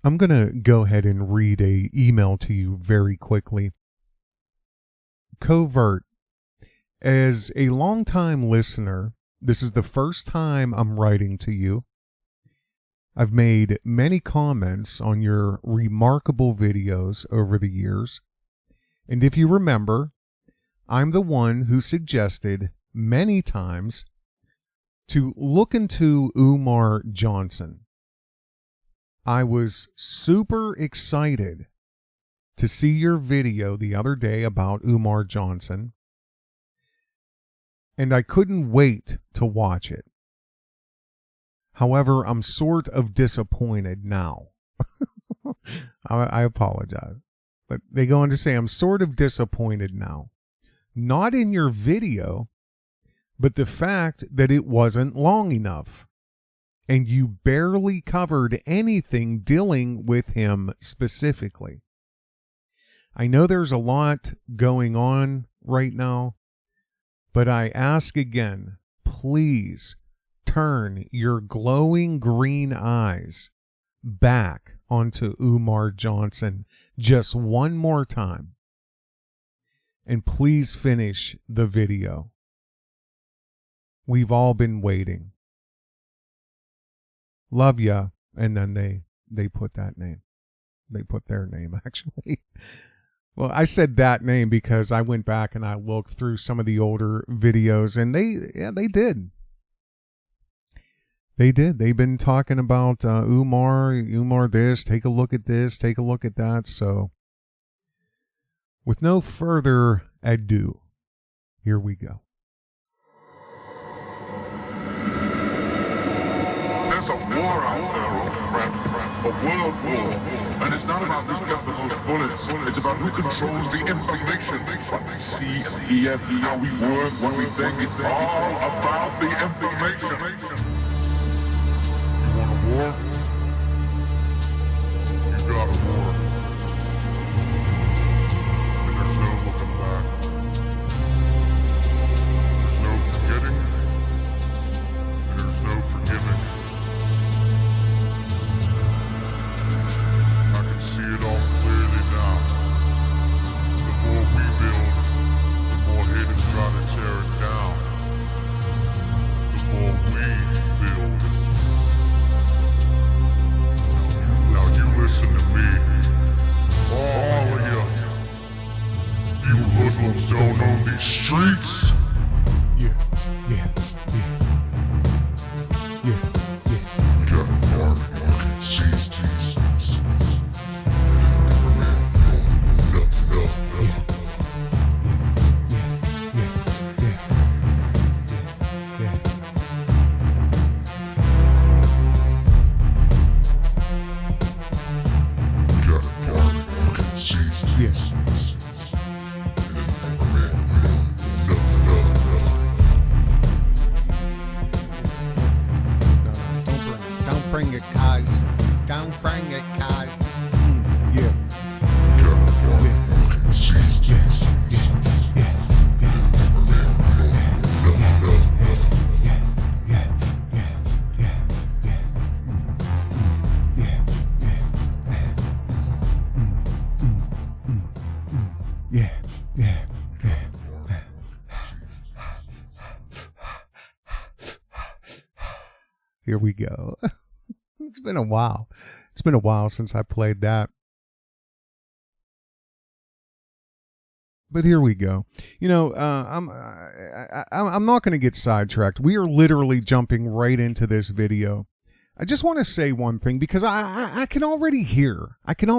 I'm going to go ahead and read a email to you very quickly. Covert, as a longtime listener, this is the first time I'm writing to you. I've made many comments on your remarkable videos over the years. And if you remember, I'm the one who suggested many times to look into Umar Johnson. I was super excited to see your video the other day about Umar Johnson, and I couldn't wait to watch it. However, I'm sort of disappointed now. I apologize. But they go on to say, I'm sort of disappointed now. Not in your video, but the fact that it wasn't long enough. And you barely covered anything dealing with him specifically. I know there's a lot going on right now, but I ask again, please turn your glowing green eyes back onto Umar Johnson just one more time. And please finish the video. We've all been waiting. Love ya. And then they put that name. They put their name, actually. Well, I said that name because I went back and I looked through some of the older videos, and they did. They did. They've been talking about Umar this, take a look at this, take a look at that. So with no further ado, here we go. There's a war out there, old friend. A world war. And it's not about who's got the most bullets. It's about who controls the information. What we see and hear, how we work, what we think. It's all about the information. You want a war? You got a war. And there's no looking back. There's no forgetting. And there's no forgiving. See it all clearly now. The more we build, the more haters try to tear it down. The more we build. Now you listen to me. All of you. You hoodlums don't own these streets. Yeah. We got an army that sees these. Don't bring it, cuz. Don't bring it, cuz. Yeah. Here we go. It's been a while. It's been a while since I played that. But here we go. You know, I'm not going to get sidetracked. We are literally jumping right into this video. I just want to say one thing because I can already hear. Covert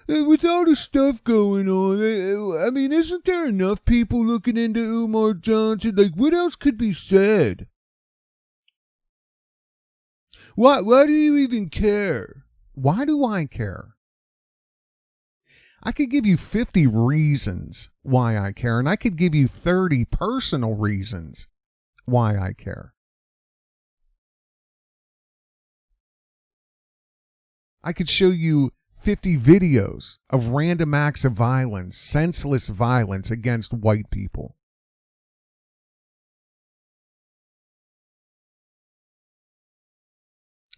with all the stuff going on. I mean, isn't there enough people looking into Umar Johnson? Like, what else could be said? Why do you even care? Why do I care? I could give you 50 reasons why I care, and I could give you 30 personal reasons why I care. I could show you 50 videos of random acts of violence, senseless violence against white people.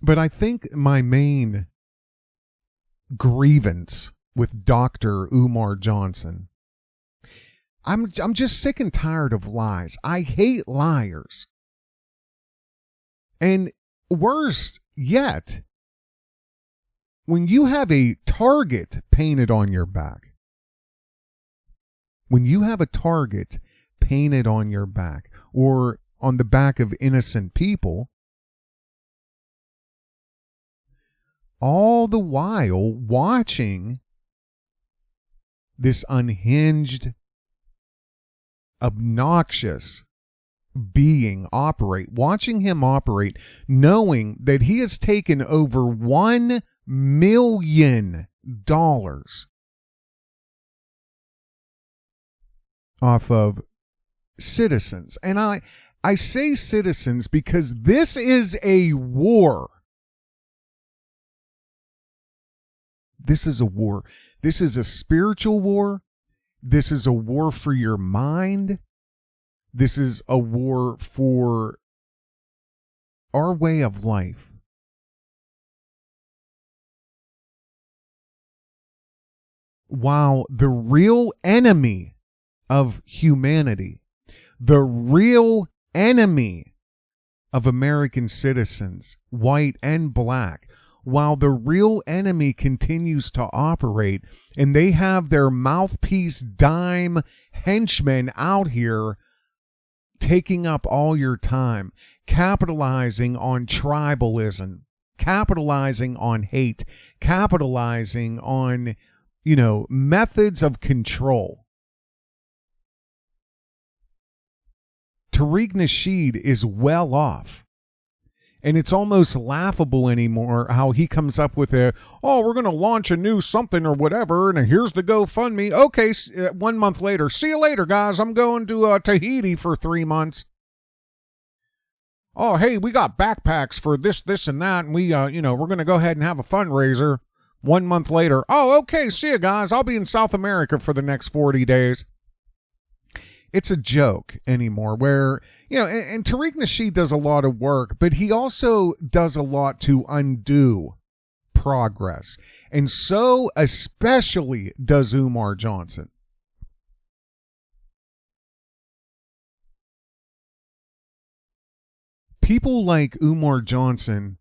But I think my main grievance with Dr. Umar Johnson, I'm just sick and tired of lies. I hate liars. And worse yet, when you have a target painted on your back, when you have a target painted on your back or on the back of innocent people, all the while watching this unhinged, obnoxious being operate, watching him operate, knowing that he has taken over $1 million off of citizens. And I say citizens because this is a war. This is a war. This is a spiritual war. This is a war for your mind. This is a war for our way of life. While the real enemy of humanity, the real enemy of American citizens, white and black, while the real enemy continues to operate and they have their mouthpiece dime henchmen out here taking up all your time, capitalizing on tribalism, capitalizing on hate, capitalizing on, methods of control. Tariq Nasheed is well off. And it's almost laughable anymore how he comes up with we're going to launch a new something or whatever, and here's the GoFundMe. Okay, 1 month later, see you later, guys. I'm going to Tahiti for 3 months. Oh, hey, we got backpacks for this, and that, and we're going to go ahead and have a fundraiser. 1 month later, oh, okay, see you guys. I'll be in South America for the next 40 days. It's a joke anymore where, and Tariq Nasheed does a lot of work, but he also does a lot to undo progress. And so especially does Umar Johnson. People like Umar Johnson,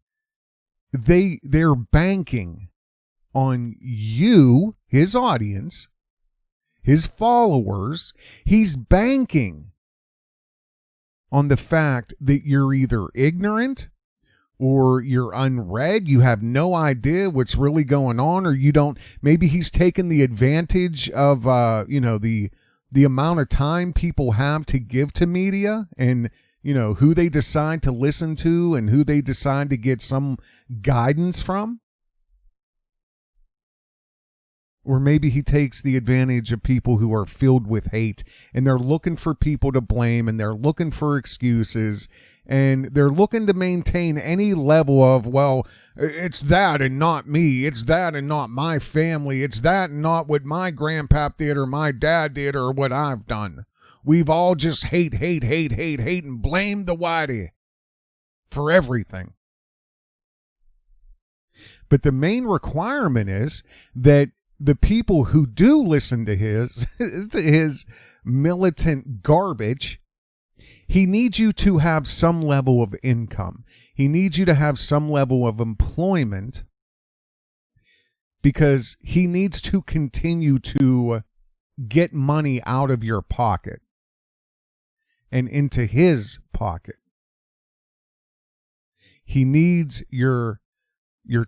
they're banking on you, his audience, his followers. He's banking on the fact that you're either ignorant or you're unread, you have no idea what's really going on, or you don't, maybe he's taken the advantage of the amount of time people have to give to media, and who they decide to listen to and who they decide to get some guidance from. Or maybe he takes the advantage of people who are filled with hate and they're looking for people to blame and they're looking for excuses and they're looking to maintain any level of, well, it's that and not me. It's that and not my family. It's that and not what my grandpap did or my dad did or what I've done. We've all just hate and blame the whitey for everything. But the main requirement is that the people who do listen to his militant garbage, he needs you to have some level of income. He needs you to have some level of employment because he needs to continue to get money out of your pocket and into his pocket. He needs your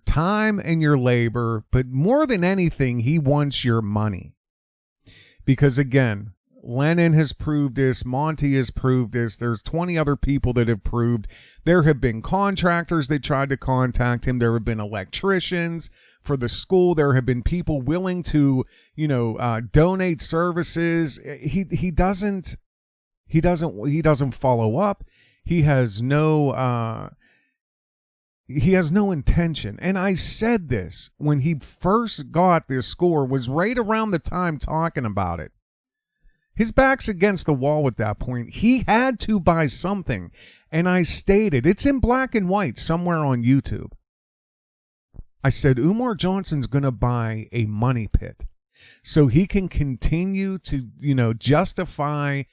time and your labor, but more than anything, he wants your money. Because again, Lenin has proved this, Monty has proved this, there's 20 other people that have proved. There have been contractors that tried to contact him, there have been electricians for the school, there have been people willing to, donate services. He doesn't follow up. He has no intention. And I said this when he first got this score, was right around the time talking about it. His back's against the wall at that point. He had to buy something. And I stated, it's in black and white somewhere on YouTube. I said, Umar Johnson's going to buy a money pit so he can continue to, justify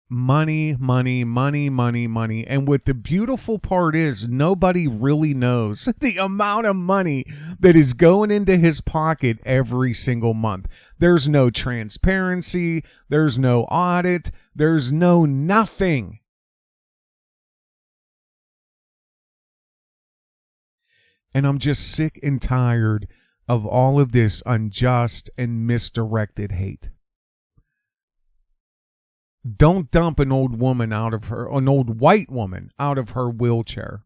money. And what the beautiful part is, nobody really knows the amount of money that is going into his pocket every single month. There's no transparency. There's no audit. There's no nothing. And I'm just sick and tired of all of this unjust and misdirected hate. Don't dump an old woman an old white woman out of her wheelchair.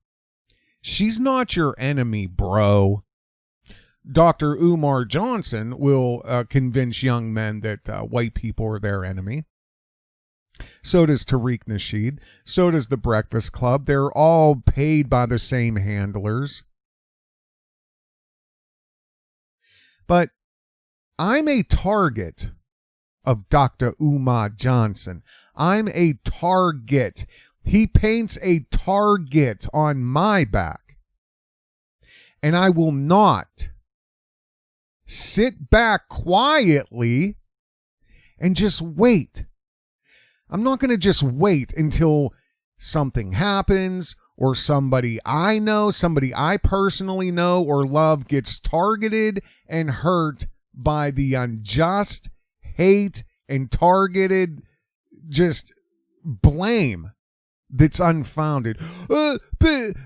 She's not your enemy, bro. Dr. Umar Johnson will convince young men that white people are their enemy. So does Tariq Nasheed. So does the Breakfast Club. They're all paid by the same handlers. But I'm a target of Dr. Umar Johnson. I'm a target. He paints a target on my back. And I will not sit back quietly and just wait. I'm not going to just wait until something happens or somebody I know, somebody I personally know or love gets targeted and hurt by the unjust hate and targeted just blame that's unfounded. But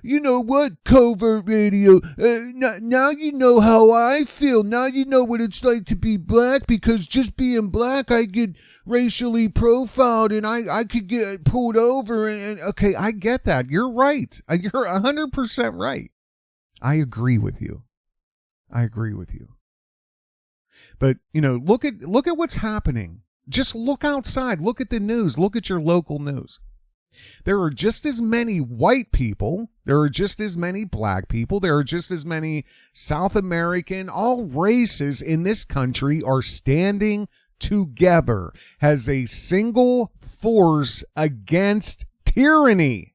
you know what, Covert Radio? Now you know how I feel. Now you know what it's like to be black, because just being black, I get racially profiled and I could get pulled over. And okay, I get that. You're right. You're 100% right. I agree with you. But, look at what's happening. Just look outside. Look at the news. Look at your local news. There are just as many white people. There are just as many black people. There are just as many South American. All races in this country are standing together as a single force against tyranny.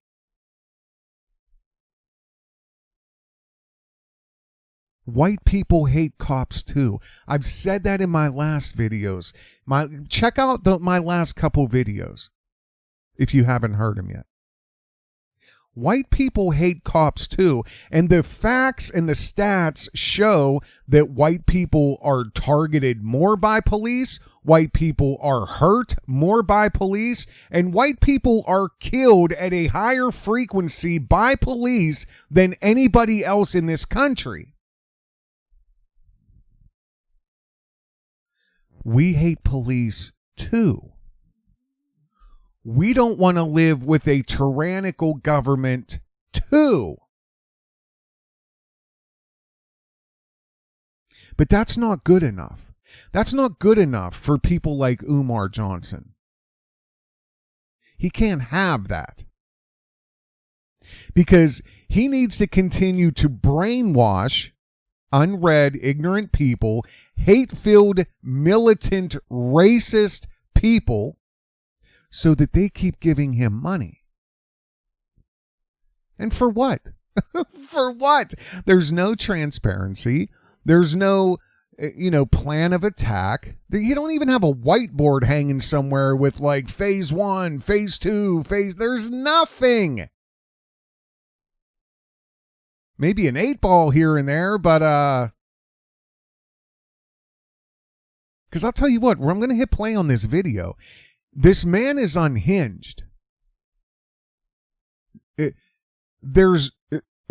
White people hate cops too. I've said that in my last videos. Check out my last couple videos if you haven't heard them yet. White people hate cops too. And the facts and the stats show that white people are targeted more by police, white people are hurt more by police, and white people are killed at a higher frequency by police than anybody else in this country. We hate police too. We don't want to live with a tyrannical government too. But that's not good enough. That's not good enough for people like Umar Johnson. He can't have that. Because he needs to continue to brainwash unread, ignorant people, hate-filled, militant, racist people, so that they keep giving him money. And for what? For what? There's no transparency. There's no, plan of attack. You don't even have a whiteboard hanging somewhere with like phase 1, phase 2, there's nothing. Maybe an 8-ball here and there, but because I'll tell you what, I'm going to hit play on this video. This man is unhinged.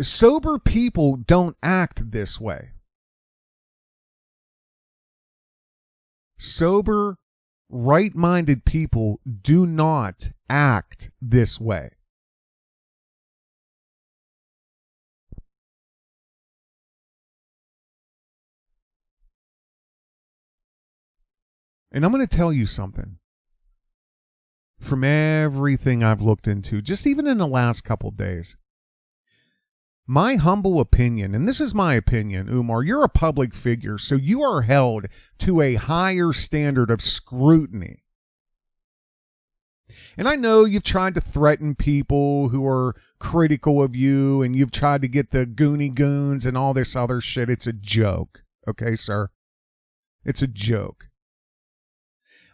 Sober people don't act this way. Sober, right-minded people do not act this way. And I'm going to tell you something. From everything I've looked into, just even in the last couple days, my humble opinion, and this is my opinion, Umar, you're a public figure, so you are held to a higher standard of scrutiny. And I know you've tried to threaten people who are critical of you, and you've tried to get the Goonie Goons and all this other shit. It's a joke. Okay, sir? It's a joke.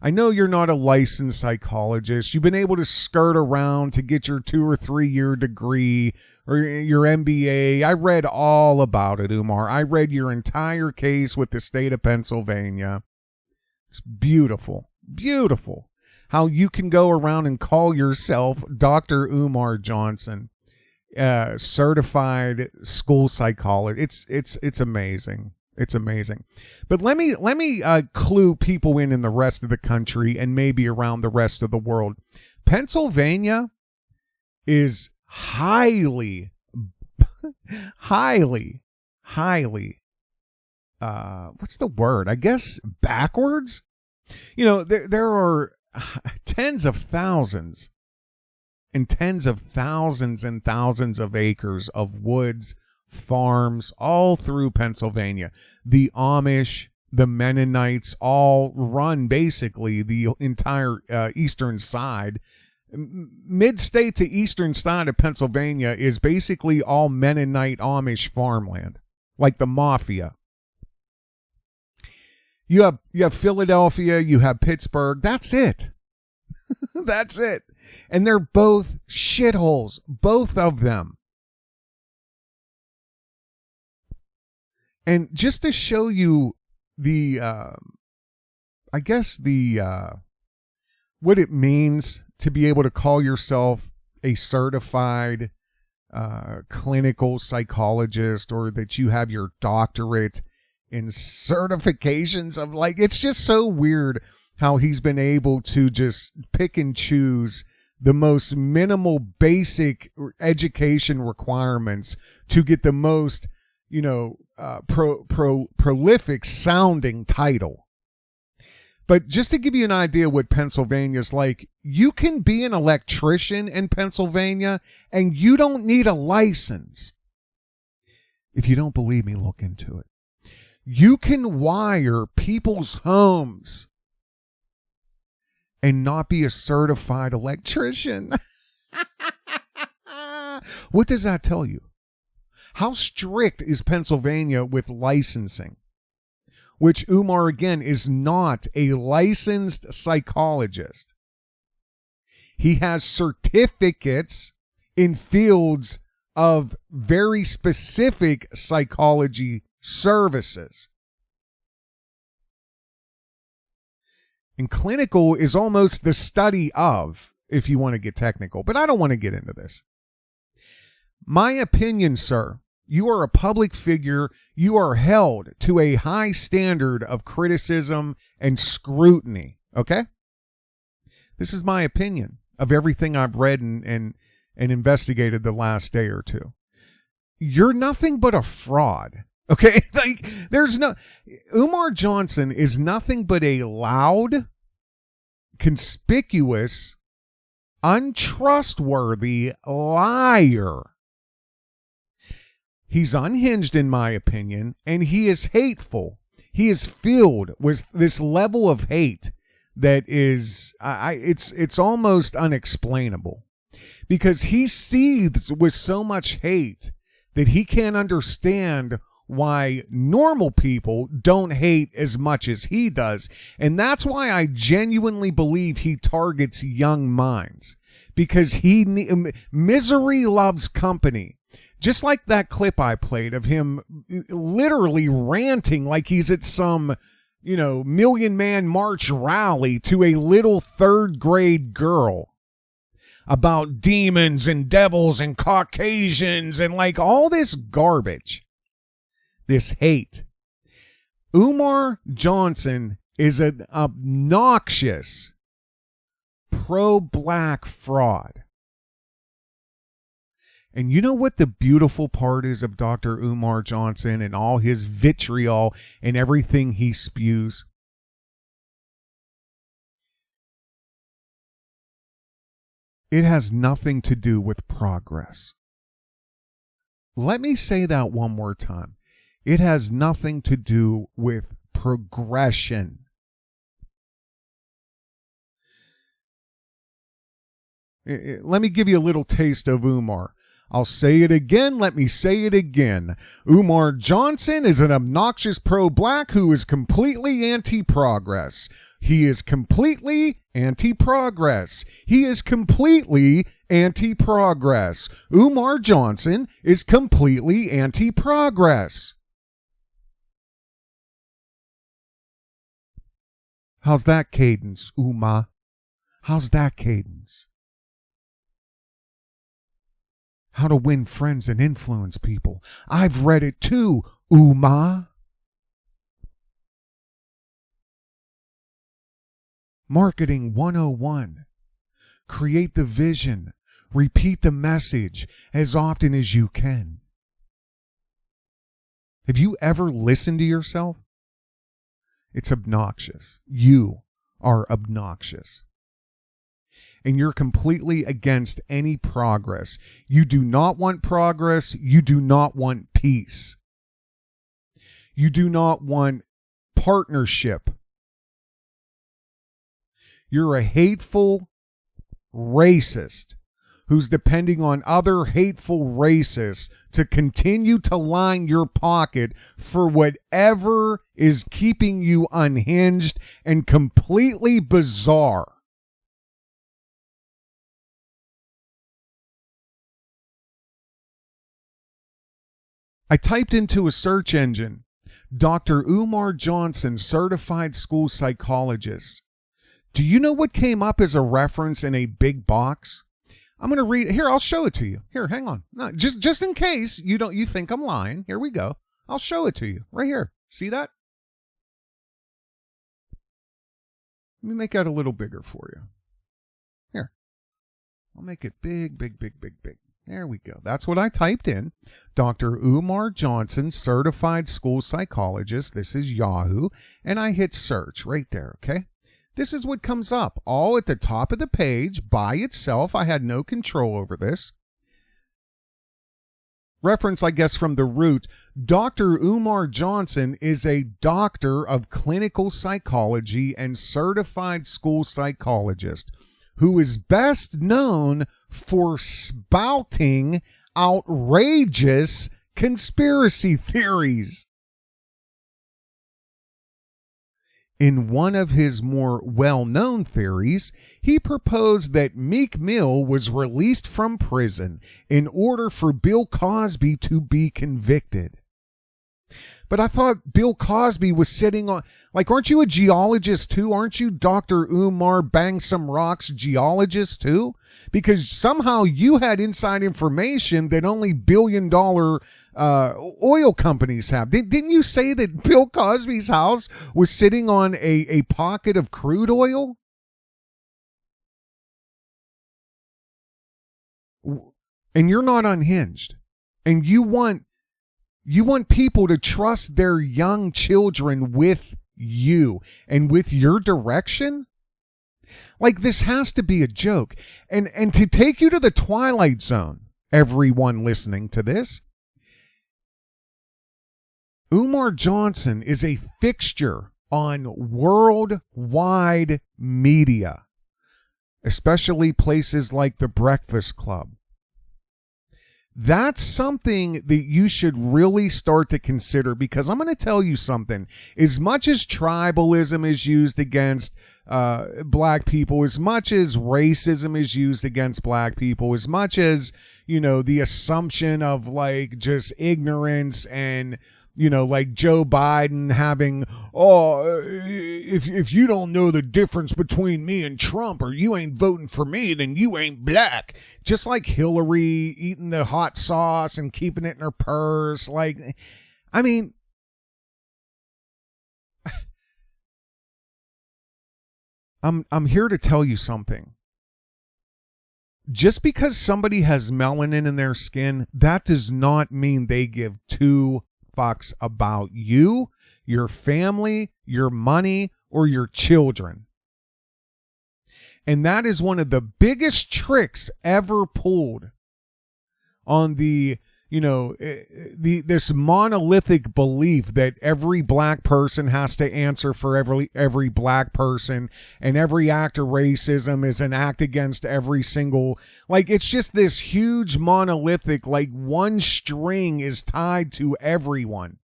I know you're not a licensed psychologist. You've been able to skirt around to get your 2 or 3 year degree or your MBA. I read all about it, Umar. I read your entire case with the state of Pennsylvania. It's beautiful. Beautiful. How you can go around and call yourself Dr. Umar Johnson, certified school psychologist. It's amazing. It's amazing. But let me clue people in the rest of the country and maybe around the rest of the world. Pennsylvania is highly, what's the word? I guess backwards. You know, there are tens of thousands and tens of thousands and thousands of acres of woods, farms all through Pennsylvania. The Amish, the Mennonites all run basically the entire eastern side. Mid-state to eastern side of Pennsylvania is basically all Mennonite Amish farmland, like the mafia. You have Philadelphia, you have Pittsburgh. That's it. That's it. And they're both shitholes, both of them. And just to show you the, I guess what it means to be able to call yourself a certified clinical psychologist, or that you have your doctorate in certifications of, like, it's just so weird how he's been able to just pick and choose the most minimal basic education requirements to get the most, you know, prolific sounding title. But just to give you an idea what Pennsylvania's like, you can be an electrician in Pennsylvania and you don't need a license. If you don't believe me, look into it. You can wire people's homes and not be a certified electrician. What does that tell you? How strict is Pennsylvania with licensing? Which Umar, again, is not a licensed psychologist. He has certificates in fields of very specific psychology services. And clinical is almost the study of, if you want to get technical, but I don't want to get into this. My opinion, sir, you are a public figure. You are held to a high standard of criticism and scrutiny. Okay? This is my opinion of everything I've read and investigated the last day or two. You're nothing but a fraud. Okay? Like, Umar Johnson is nothing but a loud, conspicuous, untrustworthy liar. He's unhinged, in my opinion, and he is hateful. He is filled with this level of hate that is, it's almost unexplainable, because he seethes with so much hate that he can't understand why normal people don't hate as much as he does. And that's why I genuinely believe he targets young minds, because misery loves company. Just like that clip I played of him literally ranting like he's at some, you know, Million Man March rally to a little 3rd grade girl about demons and devils and Caucasians and like all this garbage, this hate. Umar Johnson is an obnoxious pro-black fraud. And you know what the beautiful part is of Dr. Umar Johnson and all his vitriol and everything he spews? It has nothing to do with progress. Let me say that one more time. It has nothing to do with progression. Let me give you a little taste of Umar. I'll say it again. Let me say it again. Umar Johnson is an obnoxious pro-black who is completely anti-progress. He is completely anti-progress. He is completely anti-progress. Umar Johnson is completely anti-progress. How's that cadence, Umar? How's that cadence? How to Win Friends and Influence People. I've read it too, Umar. Marketing 101. Create the vision. Repeat the message as often as you can. Have you ever listened to yourself? It's obnoxious. You are obnoxious. And you're completely against any progress. You do not want progress. You do not want peace. You do not want partnership. You're a hateful racist who's depending on other hateful racists to continue to line your pocket for whatever is keeping you unhinged and completely bizarre. I typed into a search engine, Dr. Umar Johnson, certified school psychologist. Do you know what came up as a reference in a big box? I'm going to read. Here, I'll show it to you. Here, hang on. No, just in case you think I'm lying. Here we go. I'll show it to you right here. See that? Let me make that a little bigger for you. Here. I'll make it big, big, big, big, big. There we go. That's what I typed in. Dr. Umar Johnson, certified school psychologist. This is Yahoo. And I hit search right there, okay? This is what comes up all at the top of the page by itself. I had no control over this. Reference, I guess, from the root. Dr. Umar Johnson is a doctor of clinical psychology and certified school psychologist who is best known for spouting outrageous conspiracy theories. In one of his more well-known theories, he proposed that Meek Mill was released from prison in order for Bill Cosby to be convicted. But I thought Bill Cosby was sitting on, like, aren't you a geologist too? Aren't you Dr. Umar Bang Some Rocks geologist too? Because somehow you had inside information that only billion-dollar oil companies have. Didn't you say that Bill Cosby's house was sitting on a pocket of crude oil? And you're not unhinged. And you want people to trust their young children with you and with your direction? Like, this has to be a joke. And to take you to the Twilight Zone, everyone listening to this, Umar Johnson is a fixture on worldwide media, especially places like The Breakfast Club. That's something that you should really start to consider, because I'm going to tell you something. As much as tribalism is used against black people, as much as racism is used against black people, as much as, the assumption of like just ignorance and, like Joe Biden having, if you don't know the difference between me and Trump, or you ain't voting for me, then you ain't black. Just like Hillary eating the hot sauce and keeping it in her purse. Like, I mean, I'm here to tell you something. Just because somebody has melanin in their skin, that does not mean they give two fucks about you, your family, your money, or your children. And that is one of the biggest tricks ever pulled on the this monolithic belief that every black person has to answer for every black person, and every act of racism is an act against every single, like, it's just this huge monolithic, like, one string is tied to everyone.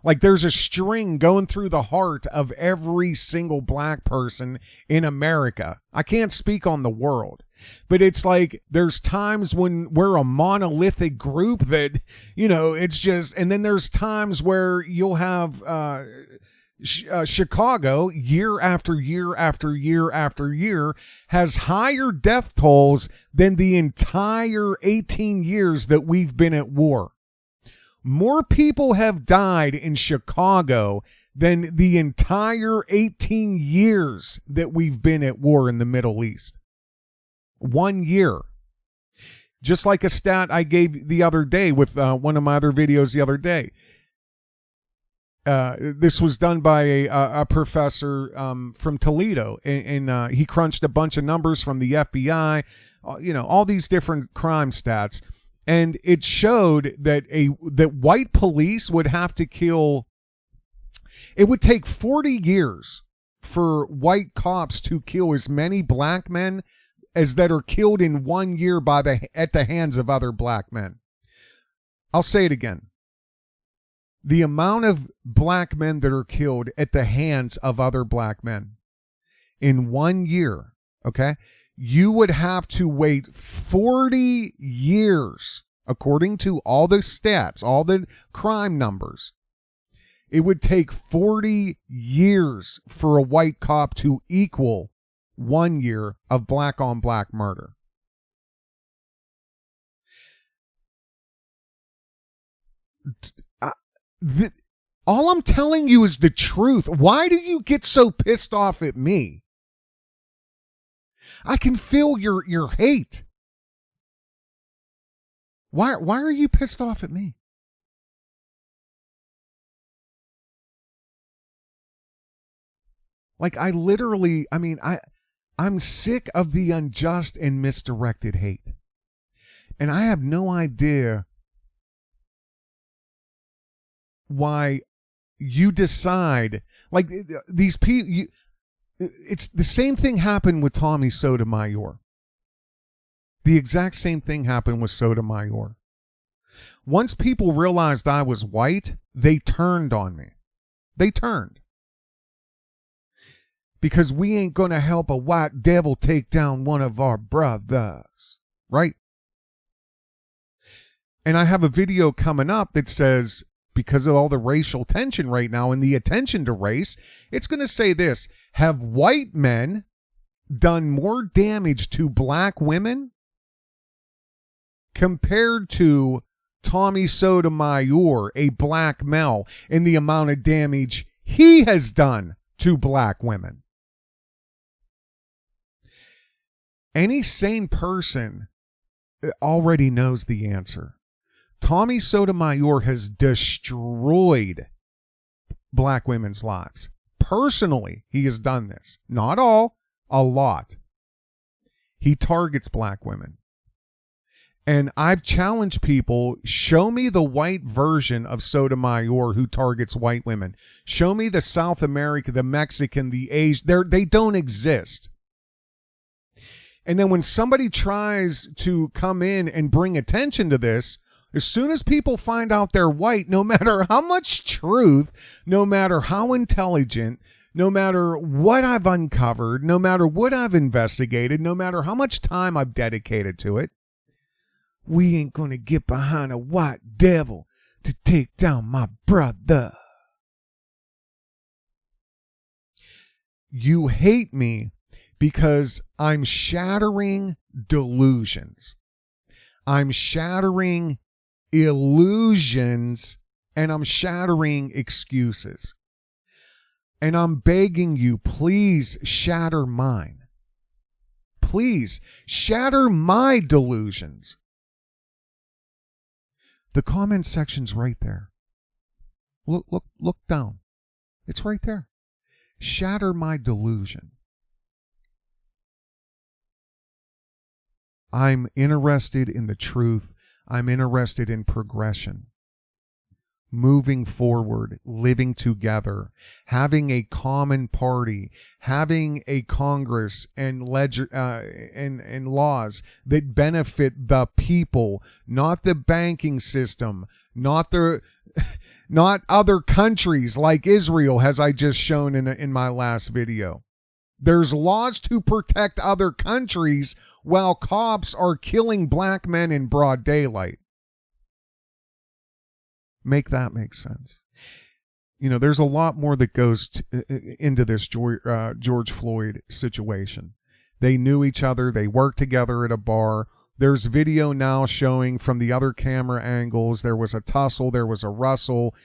Like, there's a string going through the heart of every single black person in America. I can't speak on the world, but it's like there's times when we're a monolithic group that, it's just, and then there's times where you'll have Chicago, year after year after year after year, has higher death tolls than the entire 18 years that we've been at war. More people have died in Chicago than the entire 18 years that we've been at war in the Middle East. 1 year. Just like a stat I gave the other day with one of my other videos the other day. This was done by a professor from Toledo, and he crunched a bunch of numbers from the FBI, all these different crime stats. And it showed that that white police would have to kill. It would take 40 years for white cops to kill as many black men as that are killed in 1 year at the hands of other black men. I'll say it again. The amount of black men that are killed at the hands of other black men in 1 year, okay? You would have to wait 40 years, according to all the stats, all the crime numbers. It would take 40 years for a white cop to equal 1 year of black on black murder. All I'm telling you is the truth. Why do you get so pissed off at me? I can feel your hate. Why are you pissed off at me? Like, I'm sick of the unjust and misdirected hate. And I have no idea why you decide, like, these people, it's the same thing happened with Tommy Sotomayor. The exact same thing happened with Sotomayor. Once people realized I was white, they turned on me. They turned. Because we ain't going to help a white devil take down one of our brothers. Right? And I have a video coming up that says, because of all the racial tension right now and the attention to race, it's going to say this: have white men done more damage to black women compared to Tommy Sotomayor, a black male, in the amount of damage he has done to black women? Any sane person already knows the answer. Tommy Sotomayor has destroyed black women's lives. Personally, he has done this. Not all, a lot. He targets black women. And I've challenged people, show me the white version of Sotomayor who targets white women. Show me the South American, the Mexican, the Asian. They don't exist. And then when somebody tries to come in and bring attention to this, as soon as people find out they're white, no matter how much truth, no matter how intelligent, no matter what I've uncovered, no matter what I've investigated, no matter how much time I've dedicated to it, we ain't going to get behind a white devil to take down my brother. You hate me because I'm shattering delusions. I'm shattering illusions, and I'm shattering excuses. And I'm begging you, please shatter mine. Please shatter my delusions. The comment section's right there. Look down. It's right there. Shatter my delusion. I'm interested in the truth. I'm interested in progression. Moving forward, living together, having a common party, having a Congress and and laws that benefit the people, not the banking system, not other countries like Israel, as I just shown in my last video. There's laws to protect other countries while cops are killing black men in broad daylight. Make that make sense. You know, there's a lot more that goes into this George Floyd situation. They knew each other. They worked together at a bar. There's video now showing from the other camera angles. There was a tussle. There was a rustle.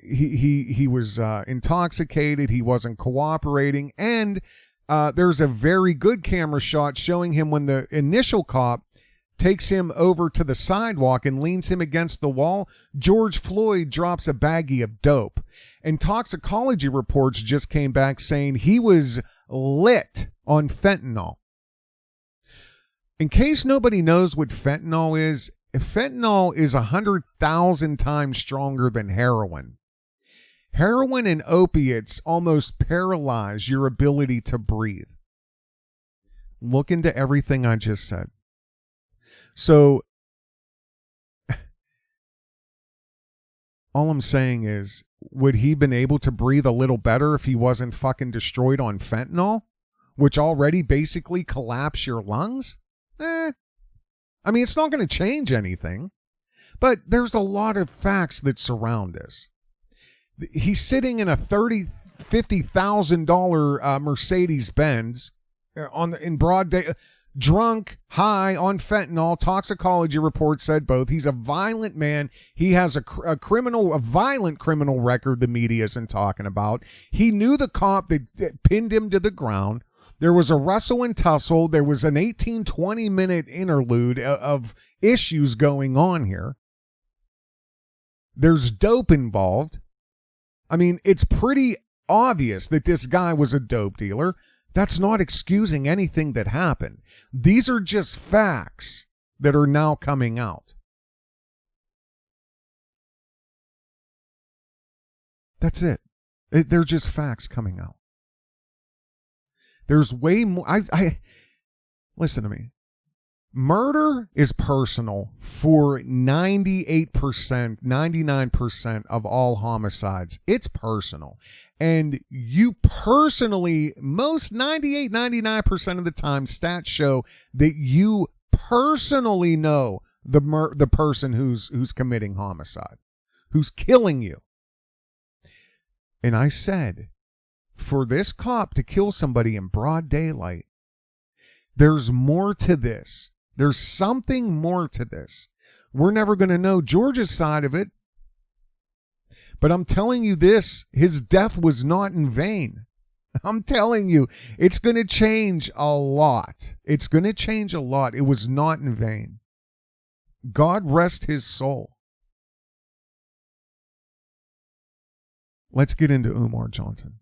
He was intoxicated. He wasn't cooperating. And there's a very good camera shot showing him when the initial cop takes him over to the sidewalk and leans him against the wall. George Floyd drops a baggie of dope. And toxicology reports just came back saying he was lit on fentanyl. In case nobody knows what fentanyl is 100,000 times stronger than heroin. Heroin and opiates almost paralyze your ability to breathe. Look into everything I just said. So all I'm saying is, would he been able to breathe a little better if he wasn't fucking destroyed on fentanyl, which already basically collapse your lungs? I mean, it's not going to change anything, but there's a lot of facts that surround this. He's sitting in a $50,000 Mercedes-Benz in broad day, drunk, high on fentanyl. Toxicology reports said both. He's a violent man. He has a violent criminal record the media isn't talking about. He knew the cop that pinned him to the ground. There was a rustle and tussle. There was an 20 minute interlude of issues going on here. There's dope involved. I mean, it's pretty obvious that this guy was a dope dealer. That's not excusing anything that happened. These are just facts that are now coming out. That's it. They're just facts coming out. There's way more. Listen to me. Murder is personal for 98%, 99% of all homicides. It's personal. And you personally, most 98, 99% of the time, stats show that you personally know the person who's committing homicide, who's killing you. And I said, for this cop to kill somebody in broad daylight, there's more to this. There's something more to this. We're never going to know George's side of it. But I'm telling you this, his death was not in vain. I'm telling you, it's going to change a lot. It's going to change a lot. It was not in vain. God rest his soul. Let's get into Umar Johnson.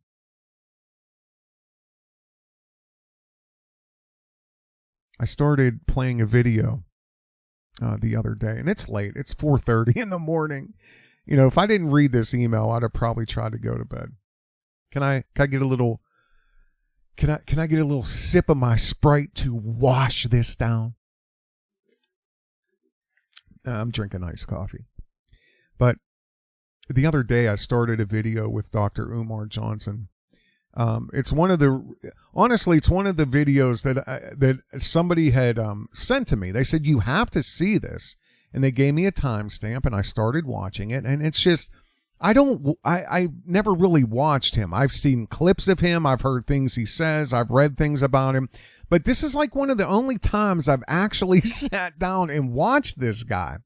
I started playing a video the other day, and it's late. It's 4:30 in the morning. You know, if I didn't read this email, I'd have probably tried to go to bed. Can I get a little? Can I get a little sip of my Sprite to wash this down? I'm drinking iced coffee. But the other day, I started a video with Dr. Umar Johnson. It's one of the videos that somebody had sent to me. They said, you have to see this. And they gave me a timestamp, and I started watching it. And it's just, I never really watched him. I've seen clips of him. I've heard things he says. I've read things about him. But this is like one of the only times I've actually sat down and watched this guy.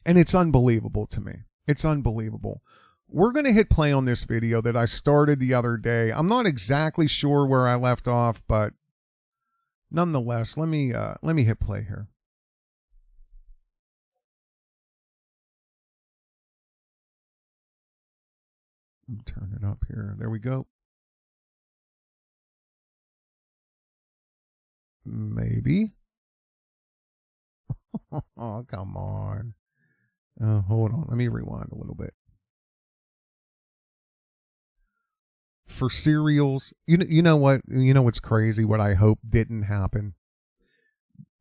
And it's unbelievable to me. It's unbelievable. We're going to hit play on this video that I started the other day. I'm not exactly sure where I left off, but nonetheless, let me hit play here. Turn it up here. There we go. Maybe. Oh, come on. Hold on. Let me rewind a little bit. For cereals, you know what? You know what's crazy? What I hope didn't happen.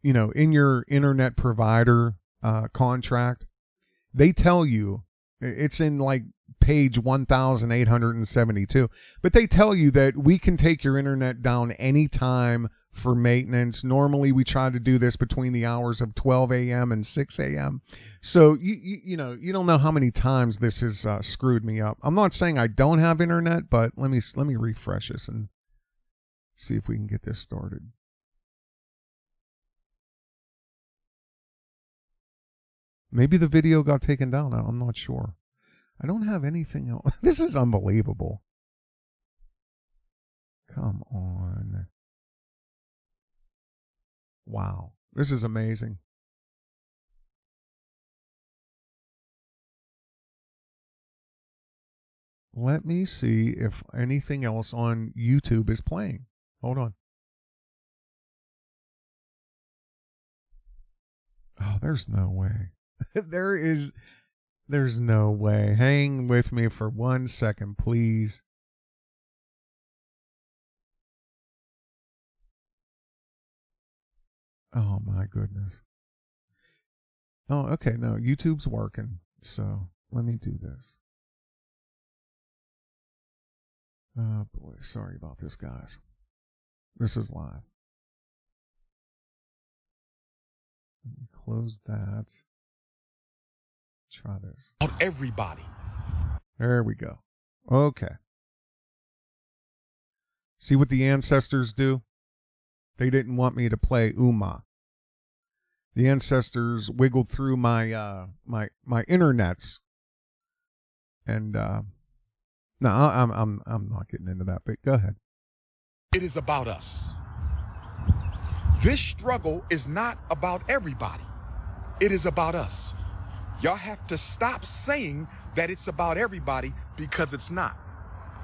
You know, in your internet provider contract, they tell you, it's in like page 1872, but they tell you that we can take your internet down anytime for maintenance. Normally we try to do this between the hours of 12 a.m. and 6 a.m. So you know, you don't know how many times this has screwed me up. I'm not saying I don't have internet, but let me refresh this and see if we can get this started. Maybe the video got taken down. I'm not sure. I don't have anything else. This is unbelievable. Come on. Wow. This is amazing. Let me see if anything else on YouTube is playing. Hold on. Oh, there's no way. There's no way. Hang with me for 1 second, please. Oh my goodness. Oh, okay. No, YouTube's working. So let me do this. Oh boy. Sorry about this, guys. This is live. Let me close that. Try this. Everybody. There we go. Okay. See what the ancestors do? They didn't want me to play Umar. The ancestors wiggled through my my internets, and no, I'm not getting into that. But go ahead. It is about us. This struggle is not about everybody. It is about us. Y'all have to stop saying that it's about everybody, because it's not.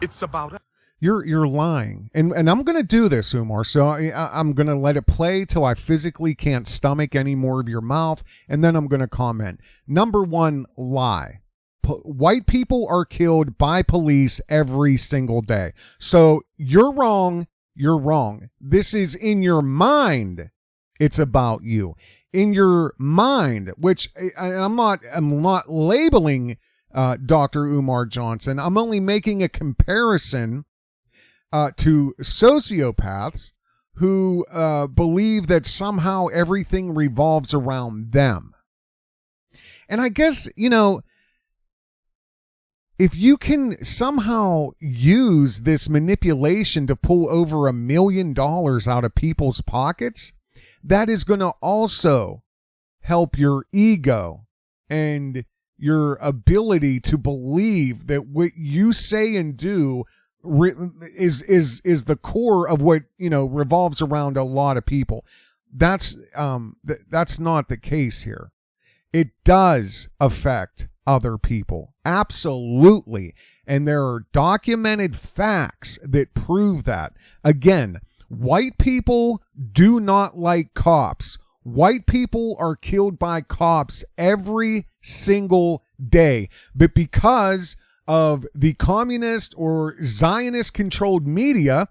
It's about us. You're lying, and I'm gonna do this, Umar. So I'm gonna let it play till I physically can't stomach any more of your mouth, and then I'm gonna comment. Number one, lie. White people are killed by police every single day. So you're wrong. You're wrong. This is in your mind. It's about you. In your mind, which I'm not labeling Dr. Umar Johnson. I'm only making a comparison to sociopaths who believe that somehow everything revolves around them. And I guess, you know, if you can somehow use this manipulation to pull over $1 million out of people's pockets, that is going to also help your ego and your ability to believe that what you say and do is the core of what, you know, revolves around a lot of people. That's not the case here. It does affect other people. Absolutely. And there are documented facts that prove that. Again, white people do not like cops. White people are killed by cops every single day. But because of the communist or Zionist controlled media,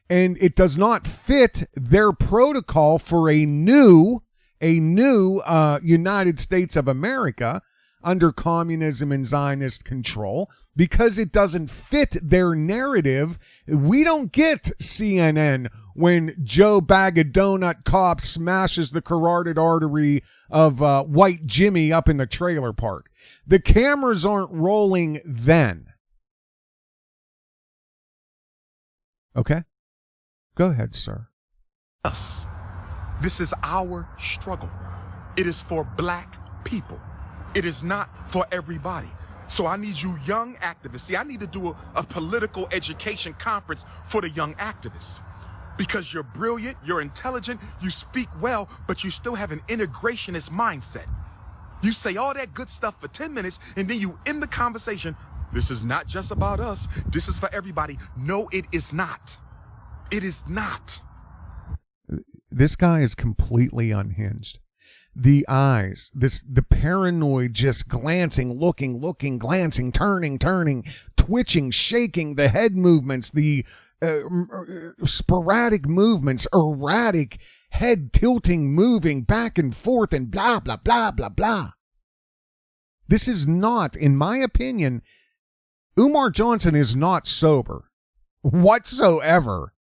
and it does not fit their protocol for a new United States of America under communism and Zionist control, because it doesn't fit their narrative, we don't get CNN when Joe Bag of Donut Cop smashes the carotid artery of White Jimmy up in the trailer park. The cameras aren't rolling then. Okay? Go ahead, sir. Us. This is our struggle. It is for black people. It is not for everybody. So I need you young activists. See, I need to do a political education conference for the young activists. Because you're brilliant, you're intelligent, you speak well, but you still have an integrationist mindset. You say all that good stuff for 10 minutes, and then you end the conversation. This is not just about us. This is for everybody. No, it is not. It is not. This guy is completely unhinged. the eyes, the paranoid, just glancing, looking, glancing, turning, twitching, shaking, the head movements, the sporadic movements, erratic head tilting, moving back and forth, and blah, blah, blah, blah, blah. This is not, in my opinion, Umar Johnson is not sober whatsoever.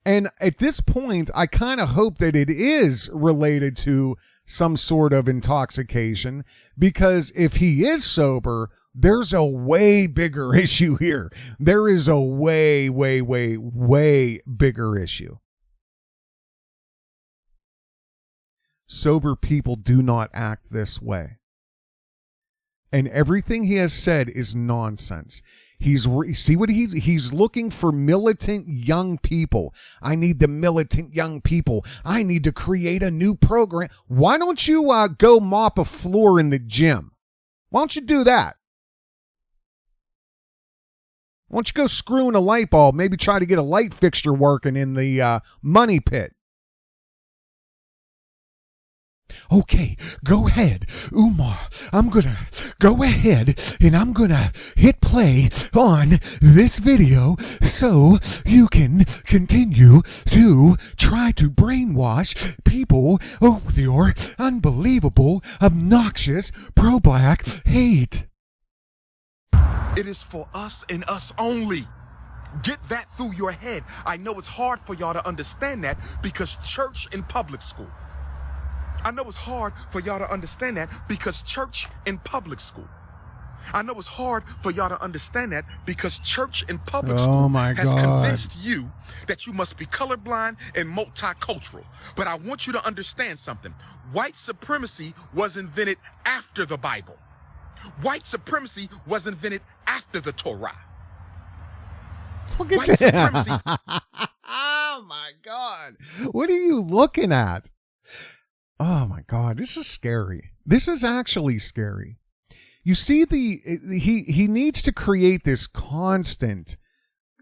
And at this point, I kind of hope that it is related to some sort of intoxication, because if he is sober, there's a way bigger issue here. There is a way, way, way, way bigger issue. Sober people do not act this way. And everything he has said is nonsense. He's looking for militant young people. I need the militant young people. I need to create a new program. Why don't you go mop a floor in the gym? Why don't you do that? Why don't you go screw in a light bulb? Maybe try to get a light fixture working in the money pit. Okay, go ahead, Umar. I'm going to go ahead and I'm going to hit play on this video so you can continue to try to brainwash people with your unbelievable, obnoxious, pro-black hate. It is for us and us only. Get that through your head. I know it's hard for y'all to understand that because church in public school. I know it's hard for y'all to understand that because church in public school. I know it's hard for y'all to understand that because church in public school has convinced you that you must be colorblind and multicultural. But I want you to understand something. White supremacy was invented after the Bible. White supremacy was invented after the Torah. Look at white supremacy. Oh my God. What are you looking at? Oh my God, this is scary. This is actually scary. You see, he needs to create this constant,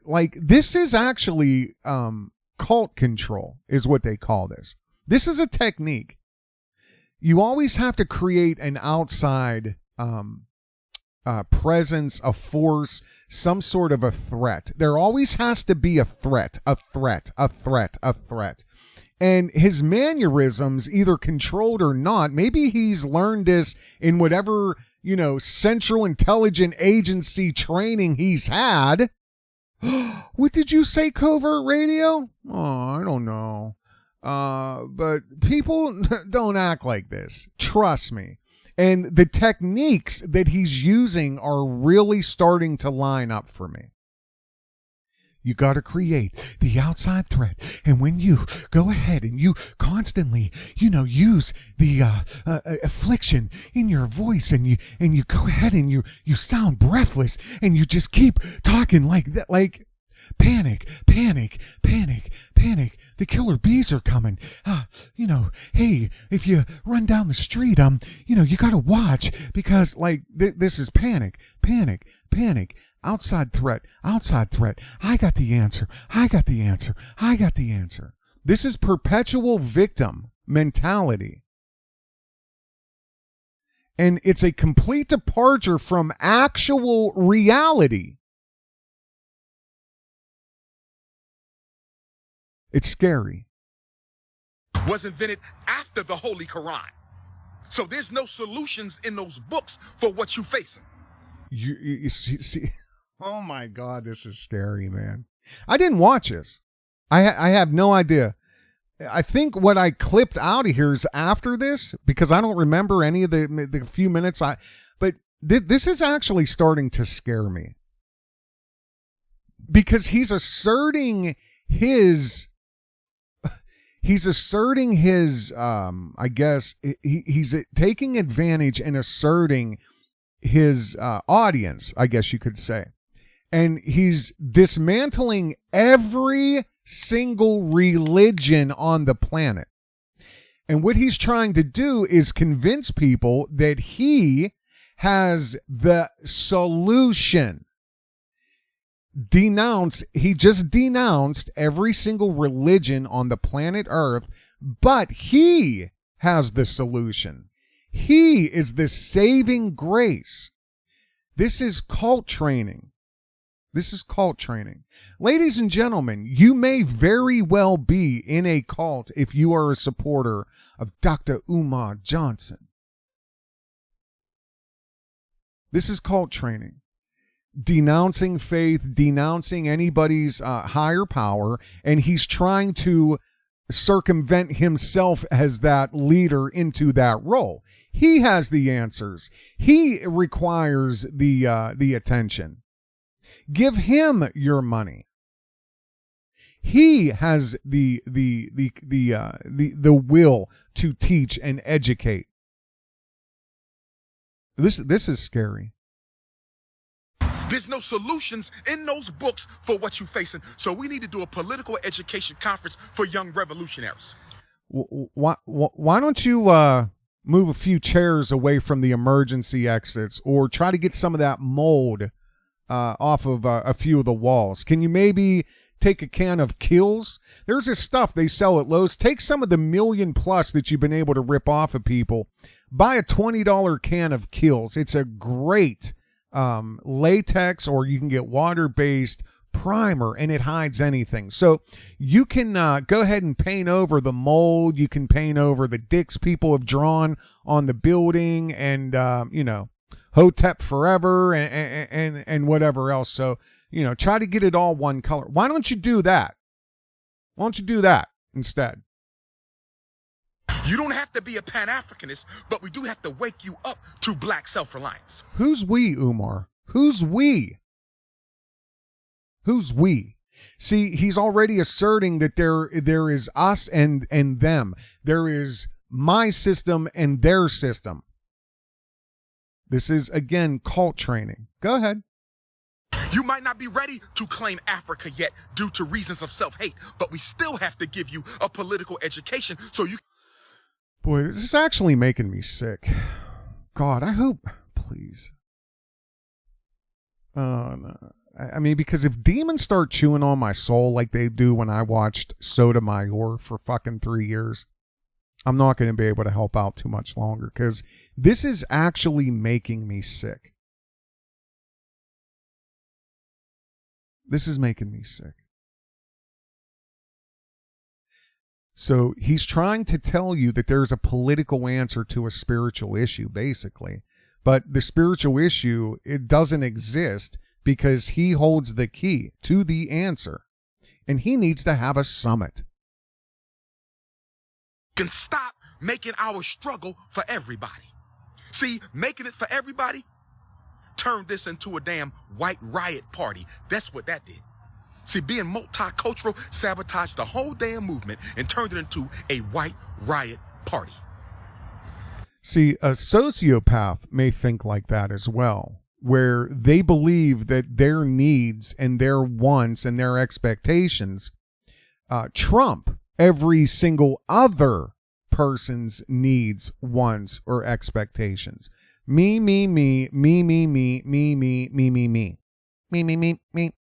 like, this is actually cult control is what they call this. This is a technique. You always have to create an outside presence, a force, some sort of a threat. There always has to be a threat. And his mannerisms, either controlled or not, maybe he's learned this in whatever, Central Intelligence Agency training he's had. What did you say, Covert Radio? Oh, I don't know. But people don't act like this. Trust me. And the techniques that he's using are really starting to line up for me. You got to create the outside threat. And when you go ahead and you constantly, use the affliction in your voice, and you go ahead and you sound breathless, and you just keep talking like that, like panic. The killer bees are coming. Hey, if you run down the street, you got to watch because this is panic. Outside threat. I got the answer. This is perpetual victim mentality. And it's a complete departure from actual reality. It's scary. Was invented after the Holy Quran. So there's no solutions in those books for what you're facing. You see. Oh my God, this is scary, man. I didn't watch this. I have no idea. I think what I clipped out of here is after this, because I don't remember any of the few minutes but this is actually starting to scare me. Because he's asserting his I guess he's taking advantage and asserting his audience, I guess you could say. And he's dismantling every single religion on the planet. And what he's trying to do is convince people that he has the solution. He just denounced every single religion on the planet Earth, but he has the solution. He is the saving grace. This is cult training. This is cult training. Ladies and gentlemen, you may very well be in a cult if you are a supporter of Dr. Umar Johnson. This is cult training. Denouncing faith, denouncing anybody's higher power, and he's trying to circumvent himself as that leader into that role. He has the answers. He requires the attention. Give him your money. He has the will to teach and educate. This is scary. There's no solutions in those books for what you're facing. So we need to do a political education conference for young revolutionaries. Why don't you move a few chairs away from the emergency exits, or try to get some of that mold off of a few of the walls? Can you maybe take a can of Kills? There's this stuff they sell at Lowe's. Take some of the $1 million+ that you've been able to rip off of people. Buy a $20 can of Kills. It's a great latex, or you can get water-based primer, and it hides anything. So you can go ahead and paint over the mold. You can paint over the dicks people have drawn on the building, and Hotep Forever and whatever else. So try to get it all one color. Why don't you do that? Why don't you do that instead? You don't have to be a Pan-Africanist, but we do have to wake you up to black self-reliance. Who's we, Umar? Who's we? Who's we? See, he's already asserting that there is us and them. There is my system and their system. This is, again, cult training. Go ahead. You might not be ready to claim Africa yet due to reasons of self-hate, but we still have to give you a political education so you... Boy, this is actually making me sick. God, I hope, please. No. I mean, because if demons start chewing on my soul like they do when I watched Sotomayor for fucking 3 years, I'm not going to be able to help out too much longer, because this is actually making me sick. This is making me sick. So he's trying to tell you that there's a political answer to a spiritual issue, basically. But the spiritual issue, it doesn't exist because he holds the key to the answer. And he needs to have a summit. Can stop making our struggle for everybody. See, making it for everybody turned this into a damn white riot party. That's what that did. See, being multicultural sabotaged the whole damn movement and turned it into a white riot party. See, a sociopath may think like that as well, where they believe that their needs and their wants and their expectations trump every single other person's needs, wants, or expectations. Me, me, me, me, me, me, me, me, me, me, me, me, me, me, me.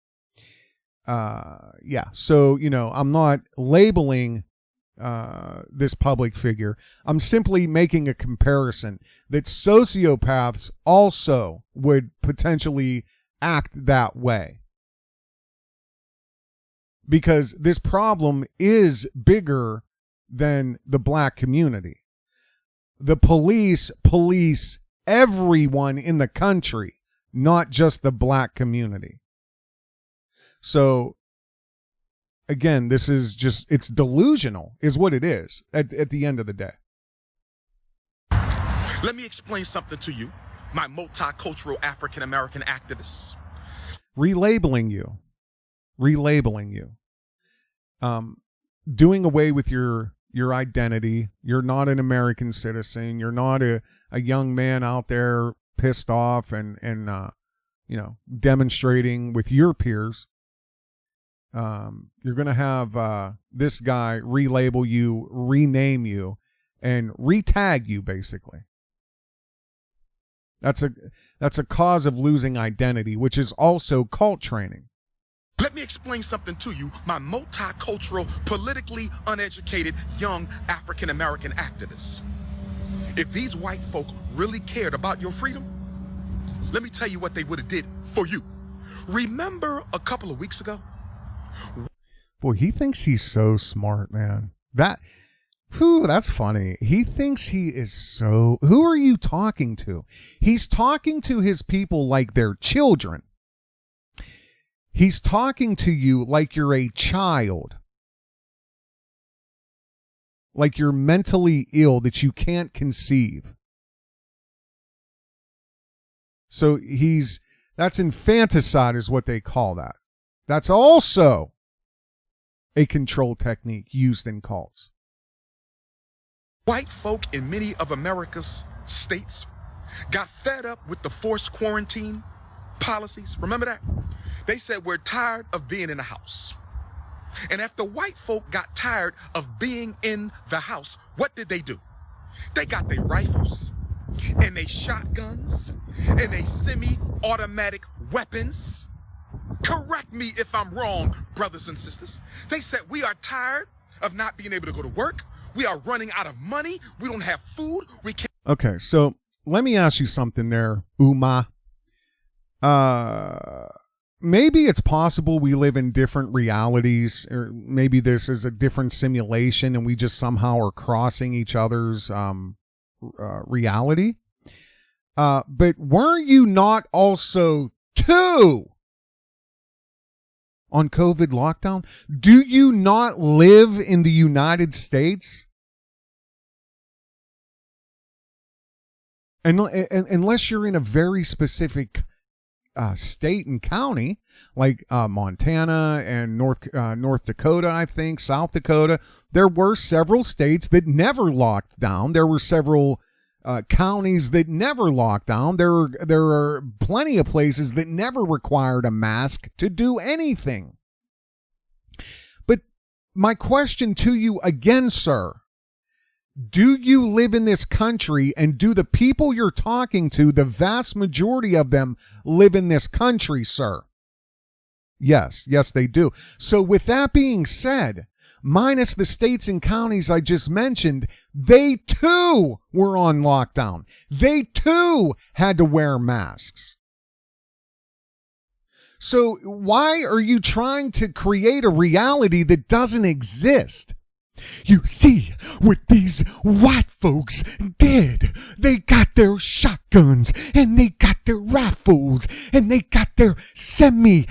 Yeah. So, I'm not labeling this public figure. I'm simply making a comparison that sociopaths also would potentially act that way. Because this problem is bigger than the black community. The police police everyone in the country, not just the black community. So, again, this is just, it's delusional, is what it is at the end of the day. Let me explain something to you, my multicultural African-American activists. Relabeling you. Doing away with your identity. You're not an American citizen. You're not a young man out there pissed off and demonstrating with your peers. You're going to have this guy relabel you, rename you, and retag you, basically. That's a cause of losing identity, which is also cult training. Let me explain something to you, my multicultural, politically uneducated, young African-American activists. If these white folk really cared about your freedom, let me tell you what they would have did for you. Remember a couple of weeks ago? Boy, he thinks he's so smart, man. That's funny. He thinks he is so... Who are you talking to? He's talking to his people like they're children. He's talking to you like you're a child. Like you're mentally ill that you can't conceive. So that's infanticide is what they call that. That's also a control technique used in cults. White folk in many of America's states got fed up with the forced quarantine policies. Remember that? They said, we're tired of being in the house. And after white folk got tired of being in the house, what did they do? They got their rifles and they shotguns and they semi-automatic weapons. Correct me if I'm wrong, brothers and sisters. They said, we are tired of not being able to go to work. We are running out of money. We don't have food. We can't. Okay, so let me ask you something there, Umar. Maybe it's possible we live in different realities, or maybe this is a different simulation and we just somehow are crossing each other's reality. But were you not also too on COVID lockdown? Do you not live in the United States? And unless you're in a very specific state and county, like Montana and North Dakota, I think, South Dakota, there were several states that never locked down. There were several counties that never locked down. There are plenty of places that never required a mask to do anything. But my question to you again, sir, do you live in this country, and do the people you're talking to, the vast majority of them, live in this country, sir? Yes, they do. So with that being said, minus the states and counties I just mentioned, they too were on lockdown. They too had to wear masks. So why are you trying to create a reality that doesn't exist? You see what these white folks did. They got their shotguns and they got their rifles and they got their semi-ho-high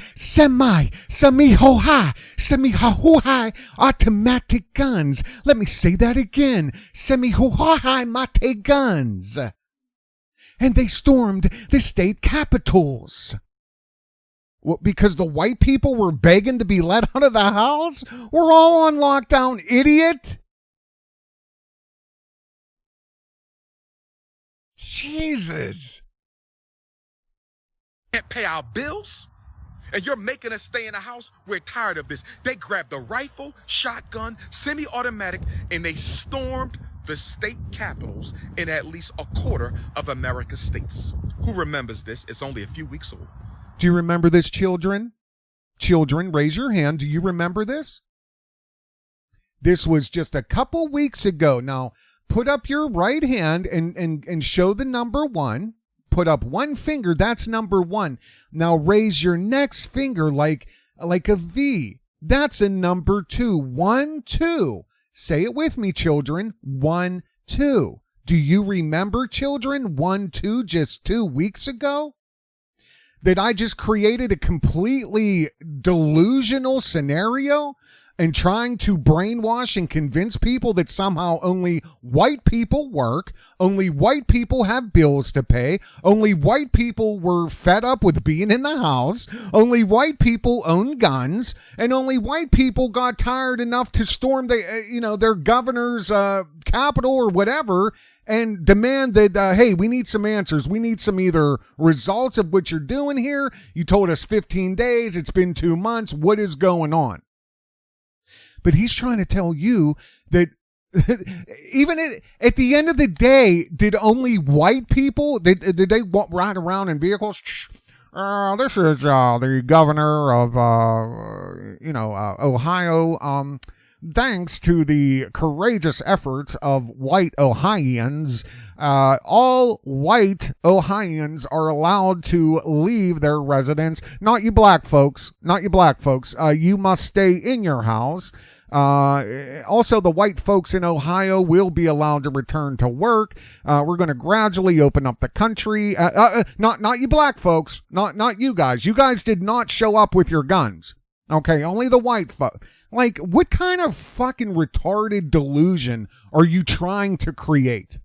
automatic guns. Let me say that again. Semi-ho-high mate guns. And they stormed the state capitals. Well, because the white people were begging to be let out of the house? We're all on lockdown, idiot. Jesus. Can't pay our bills? And you're making us stay in the house? We're tired of this. They grabbed a rifle, shotgun, semi-automatic, and they stormed the state capitals in at least a quarter of America's states. Who remembers this? It's only a few weeks old. Do you remember this, children? Children, raise your hand. Do you remember this? This was just a couple weeks ago. Now, put up your right hand and show the number 1. Put up one finger. That's number 1. Now, raise your next finger like a V. That's a number 2. 1, 2. Say it with me, children. 1, 2. Do you remember, children, 1, 2 just 2 weeks ago? That I just created a completely delusional scenario and trying to brainwash and convince people that somehow only white people work, only white people have bills to pay, only white people were fed up with being in the house, only white people own guns, and only white people got tired enough to storm their governor's capital or whatever and demand that, hey, we need some answers. We need some either results of what you're doing here. You told us 15 days. It's been 2 months. What is going on? But he's trying to tell you that even at the end of the day, did only white people, did they ride around in vehicles? this is the governor of, Ohio. Thanks to the courageous efforts of white Ohioans, all white Ohioans are allowed to leave their residence. Not you black folks. Not you black folks. You must stay in your house. Also, the white folks in Ohio will be allowed to return to work. We're going to gradually open up the country. Not you black folks. Not you guys. You guys did not show up with your guns. Okay, only the white folks. Like, what kind of fucking retarded delusion are you trying to create?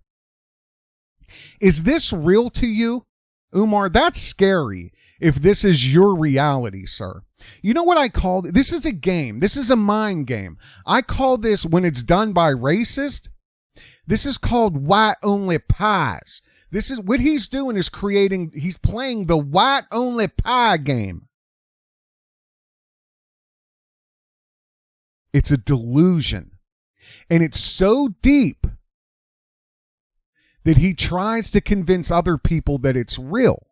Is this real to you, Umar? That's scary if this is your reality, sir. You know what I call this? Is a game. This is a mind game. I call this, when it's done by racist, this is called white only pies. This is what he's doing, is he's playing the white only pie game. It's a delusion. And it's so deep that he tries to convince other people that it's real.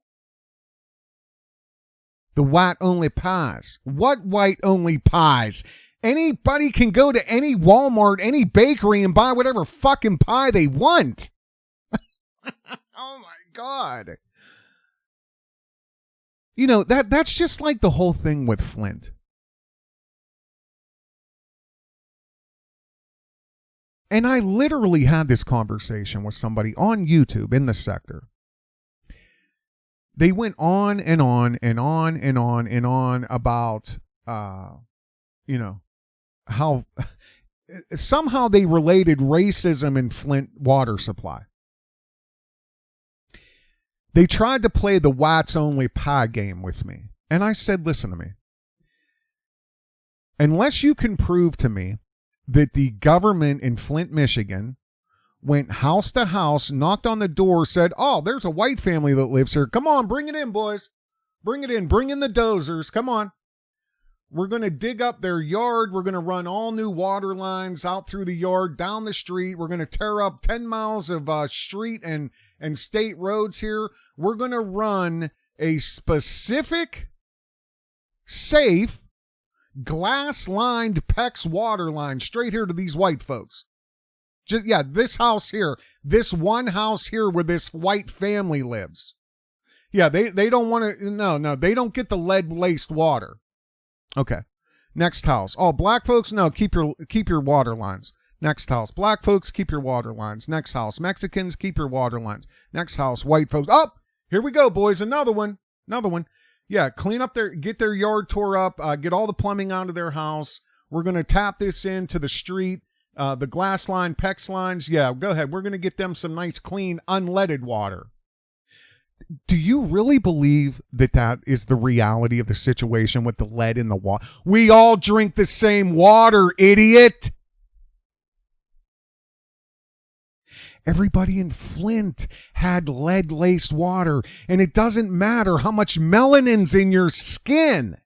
The white only pies. What white only pies? Anybody can go to any Walmart, any bakery, and buy whatever fucking pie they want. Oh my God. You know, that's just like the whole thing with Flint. And I literally had this conversation with somebody on YouTube in the sector. They went on and on and on and on and on about, how somehow they related racism and Flint water supply. They tried to play the whites only pie game with me. And I said, listen to me. Unless you can prove to me that the government in Flint, Michigan went house to house, knocked on the door, said, oh, there's a white family that lives here. Come on, bring it in, boys. Bring it in. Bring in the dozers. Come on. We're going to dig up their yard. We're going to run all new water lines out through the yard, down the street. We're going to tear up 10 miles of street and state roads here. We're going to run a specific, safe, glass-lined PEX water line straight here to these white folks. This house here, this one house here where this white family lives. Yeah, they don't want to, no, they don't get the lead-laced water. Okay, next house. Oh, black folks, no, keep your water lines. Next house. Black folks, keep your water lines. Next house. Mexicans, keep your water lines. Next house. White folks. Oh, here we go, boys. Another one. Yeah, clean up get their yard tore up, get all the plumbing out of their house. We're going to tap this into the street, the glass line, PEX lines. Yeah, go ahead. We're going to get them some nice, clean, unleaded water. Do you really believe that is the reality of the situation with the lead in the water? We all drink the same water, idiot. Everybody in Flint had lead-laced water, and it doesn't matter how much melanin's in your skin.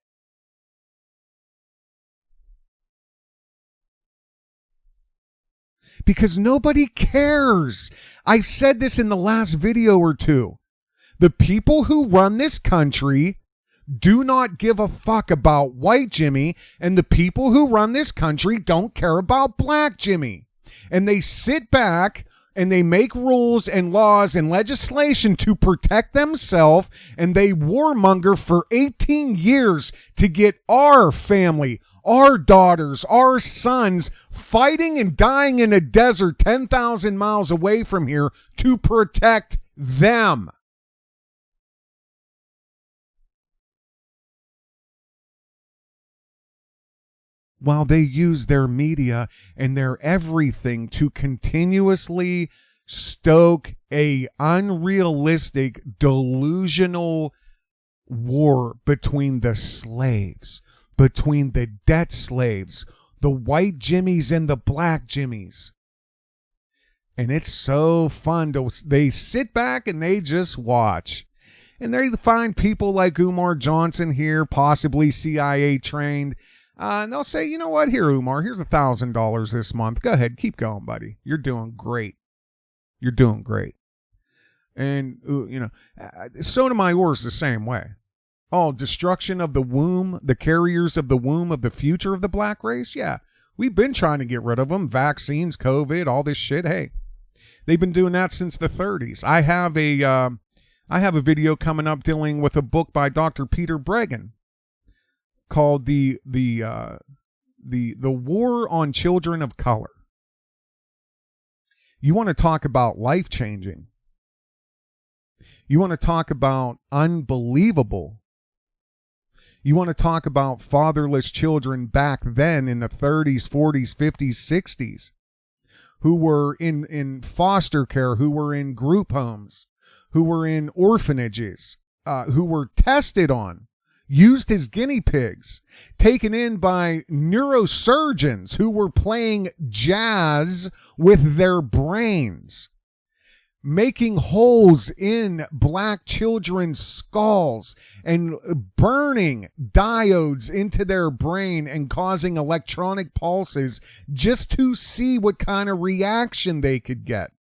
Because nobody cares. I've said this in the last video or two. The people who run this country do not give a fuck about white Jimmy, and the people who run this country don't care about black Jimmy. And they sit back and they make rules and laws and legislation to protect themselves, and they warmonger for 18 years to get our family, our daughters, our sons fighting and dying in a desert 10,000 miles away from here to protect them. While they use their media and their everything to continuously stoke a unrealistic, delusional war between the slaves, between the debt slaves, the white Jimmies and the black Jimmies. And it's so fun they sit back and they just watch. And they find people like Umar Johnson here, possibly CIA trained. And they'll say, you know what? Here, Umar, here's $1,000 this month. Go ahead. Keep going, buddy. You're doing great. You're doing great. And, Sotomayor's the same way. Oh, destruction of the womb, the carriers of the womb of the future of the black race? Yeah, we've been trying to get rid of them. Vaccines, COVID, all this shit. Hey, they've been doing that since the 30s. I have a video coming up dealing with a book by Dr. Peter Breggin called the War on Children of Color. You want to talk about life-changing. You want to talk about unbelievable. You want to talk about fatherless children back then in the 30s, 40s, 50s, 60s, who were in foster care, who were in group homes, who were in orphanages, who were tested on, used as guinea pigs, taken in by neurosurgeons who were playing jazz with their brains, making holes in black children's skulls and burning diodes into their brain and causing electronic pulses just to see what kind of reaction they could get.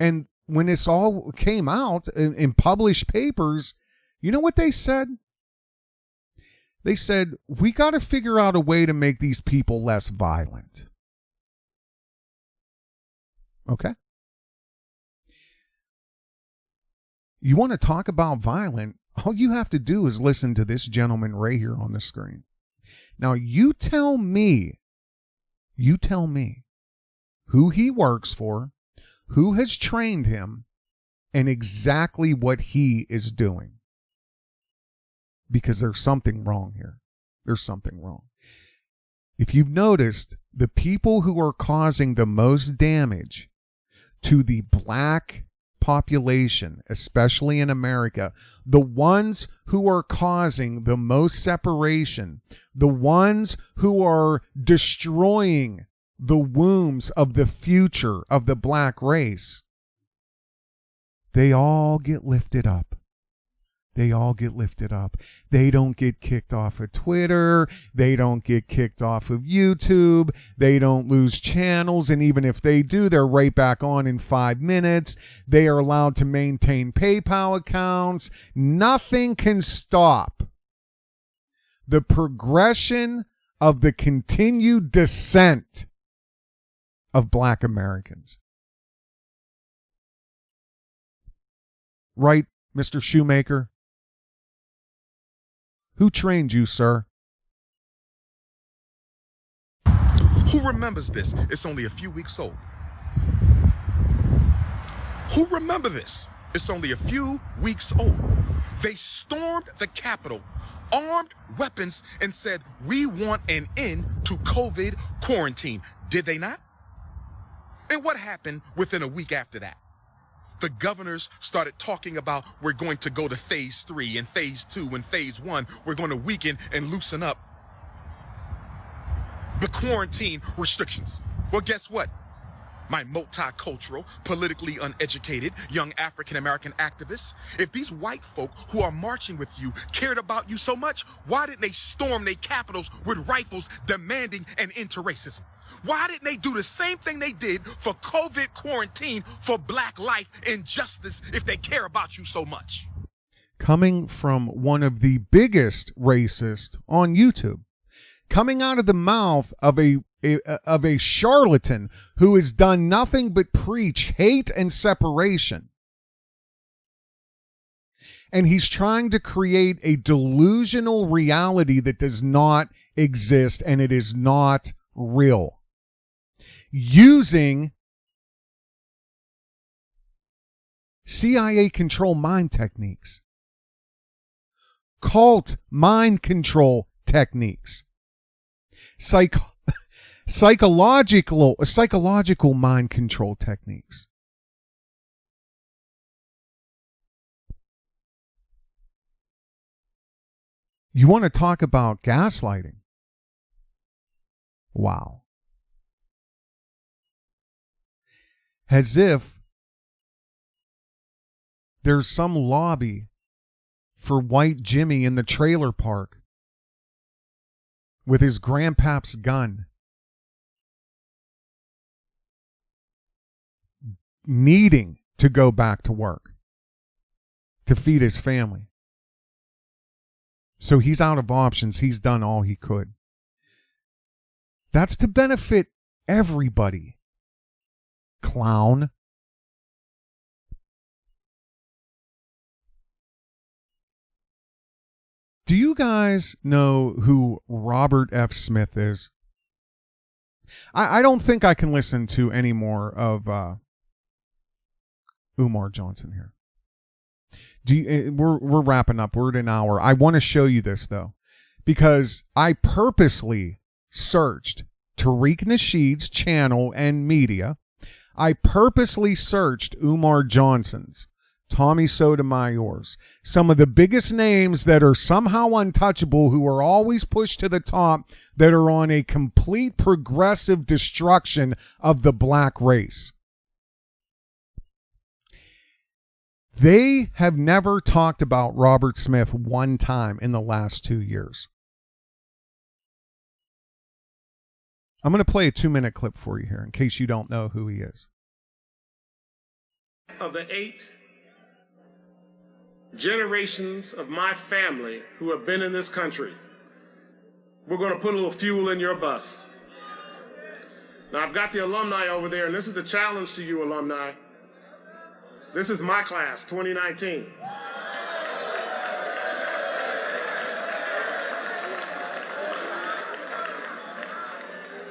And when this all came out in published papers, you know what they said? They said, we got to figure out a way to make these people less violent. Okay? You want to talk about violent? All you have to do is listen to this gentleman right here on the screen. Now, you tell me who he works for, who has trained him, and exactly what he is doing. Because there's something wrong here. There's something wrong. If you've noticed, the people who are causing the most damage to the black population, especially in America, the ones who are causing the most separation, the ones who are destroying the wombs of the future of the black race, they all get lifted up. They all get lifted up. They don't get kicked off of Twitter. They don't get kicked off of YouTube. They don't lose channels. And even if they do, they're right back on in 5 minutes. They are allowed to maintain PayPal accounts. Nothing can stop the progression of the continued descent of black Americans. Right, Mr. Shoemaker? Who trained you, sir? Who remembers this? It's only a few weeks old. Who remember this? It's only a few weeks old. They stormed the Capitol, armed weapons, and said, we want an end to COVID quarantine. Did they not? And what happened within a week after that? The governors started talking about we're going to go to phase 3 and phase 2 and phase 1. We're going to weaken and loosen up the quarantine restrictions. Well, guess what? My multicultural, politically uneducated, young African-American activists, if these white folk who are marching with you cared about you so much, why didn't they storm their capitals with rifles demanding an end to racism? Why didn't they do the same thing they did for COVID quarantine for black life and justice if they care about you so much? Coming from one of the biggest racists on YouTube, coming out of the mouth of a charlatan who has done nothing but preach hate and separation. And he's trying to create a delusional reality that does not exist, and it is not real. Using CIA control mind techniques, cult mind control techniques, psychological mind control techniques. You want to talk about gaslighting? Wow. As if there's some lobby for white Jimmy in the trailer park with his grandpap's gun, needing to go back to work to feed his family. So he's out of options. He's done all he could. That's to benefit everybody. Clown. Do you guys know who Robert F. Smith is? I don't think I can listen to any more of Umar Johnson here. We're wrapping up. We're at an hour. I want to show you this, though, because I purposely searched Tariq Nasheed's channel and media. I purposely searched Umar Johnson's, Tommy Sotomayor's, some of the biggest names that are somehow untouchable, who are always pushed to the top, that are on a complete progressive destruction of the black race. They have never talked about Robert Smith one time in the last 2 years. I'm going to play a 2-minute clip for you here in case you don't know who he is. Of the 8 generations of my family who have been in this country, we're going to put a little fuel in your bus. Now, I've got the alumni over there, and this is the challenge to you, alumni. This is my class, 2019.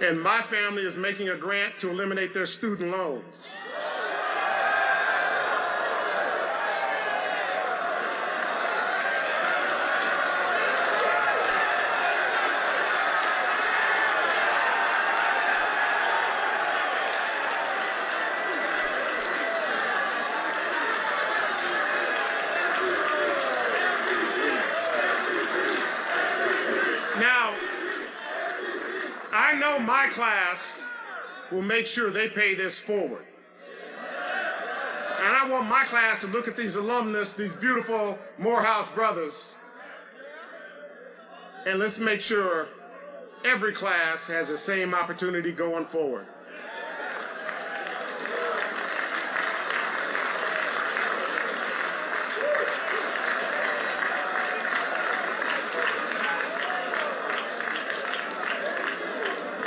And my family is making a grant to eliminate their student loans. I know my class will make sure they pay this forward. And I want my class to look at these alumnus, these beautiful Morehouse brothers, and let's make sure every class has the same opportunity going forward.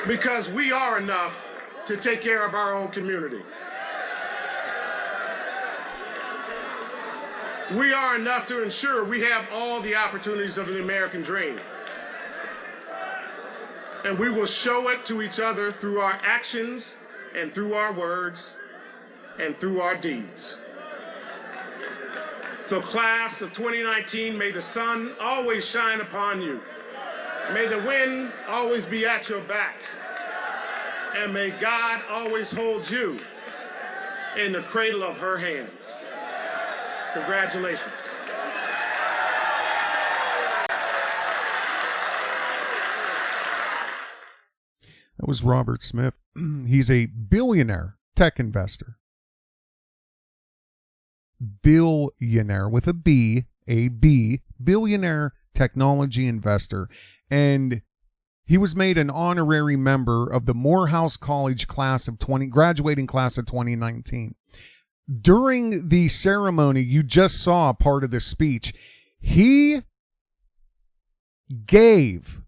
Because we are enough to take care of our own community. We are enough to ensure we have all the opportunities of the American dream. And we will show it to each other through our actions and through our words and through our deeds. So class of 2019, may the sun always shine upon you. May the wind always be at your back. And may God always hold you in the cradle of her hands. Congratulations. That was Robert Smith. He's a billionaire tech investor. Billionaire with a B, billionaire technology investor. And he was made an honorary member of the Morehouse College graduating class of 2019. During the ceremony, you just saw part of the speech. He gave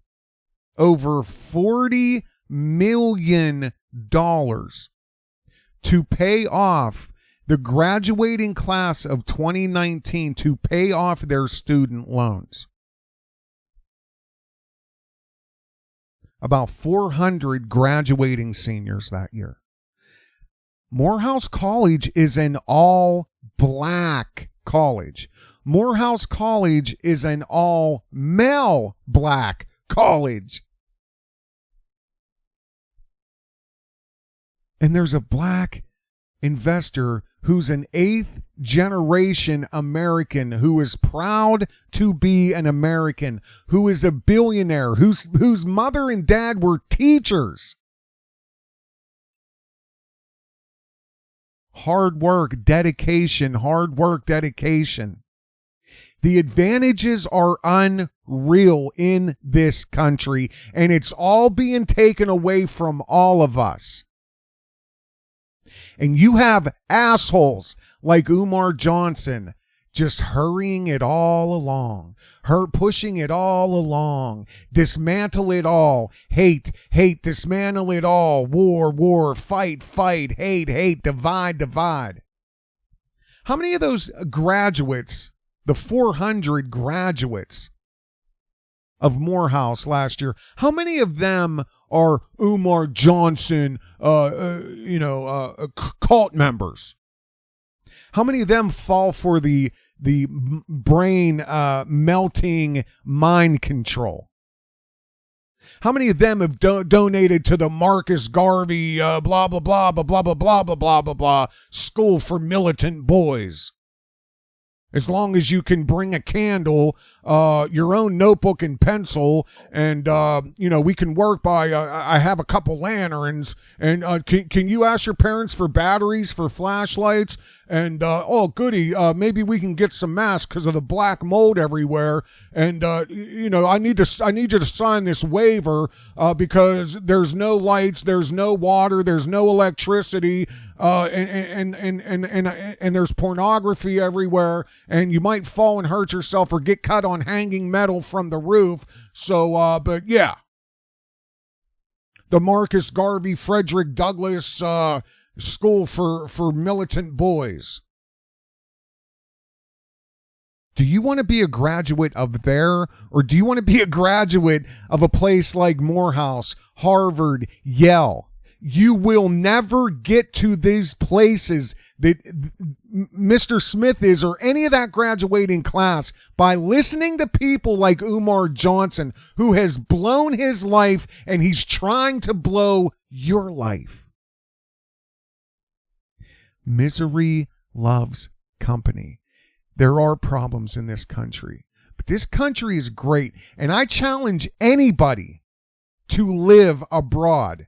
over $40 million to pay off the graduating class of 2019, to pay off their student loans. About 400 graduating seniors that year. Morehouse College is an all-black college. Morehouse College is an all-male black college. And there's a black investor who's an 8th generation American, who is proud to be an American, who is a billionaire, whose mother and dad were teachers. Hard work, dedication. The advantages are unreal in this country, and it's all being taken away from all of us. And you have assholes like Umar Johnson just hurrying it all along, pushing it all along, dismantle it all, hate, dismantle it all, war, fight, hate, divide. How many of those graduates, the 400 graduates of Morehouse last year, how many of them are Umar Johnson, cult members? How many of them fall for the brain melting mind control? How many of them have donated to the Marcus Garvey blah blah blah blah blah blah blah blah blah blah blah school for militant boys? As long as you can bring a candle, your own notebook and pencil, and we can work by. I have a couple lanterns, and can you ask your parents for batteries for flashlights? And oh goody, maybe we can get some masks because of the black mold everywhere. And I need you to sign this waiver because there's no lights, there's no water, there's no electricity, and there's pornography everywhere, and you might fall and hurt yourself or get cut on hanging metal from the roof. So, but yeah, the Marcus Garvey, Frederick Douglass school for militant boys. Do you want to be a graduate of there, or do you want to be a graduate of a place like Morehouse, Harvard, Yale? You will never get to these places that Mr. Smith is, or any of that graduating class, by listening to people like Umar Johnson, who has blown his life and he's trying to blow your life. Misery loves company. There are problems in this country, but this country is great, and I challenge anybody to live abroad.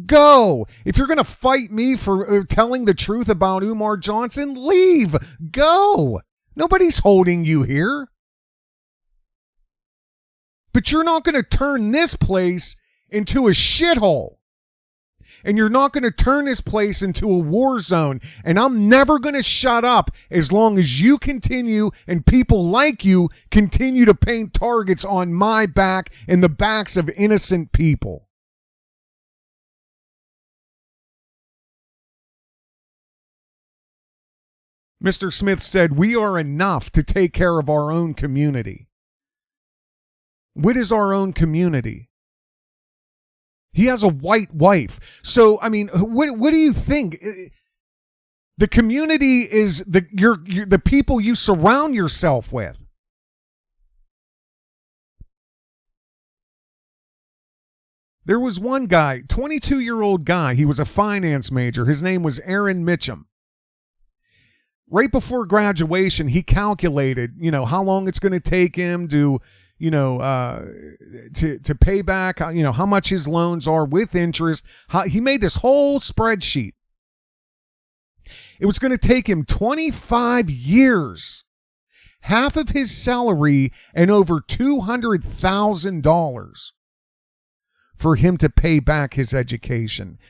Go. If you're going to fight me for telling the truth about Umar Johnson, leave. Go. Nobody's holding you here. But you're not going to turn this place into a shithole. And you're not going to turn this place into a war zone. And I'm never going to shut up as long as you continue and people like you continue to paint targets on my back and the backs of innocent people. Mr. Smith said, we are enough to take care of our own community. What is our own community? He has a white wife. So, I mean, what do you think? The community is the people you surround yourself with. There was one guy, 22-year-old guy. He was a finance major. His name was Aaron Mitchum. Right before graduation, he calculated, how long it's going to take him to pay back, how much his loans are with interest. He made this whole spreadsheet. It was going to take him 25 years, half of his salary, and over $200,000 for him to pay back his education.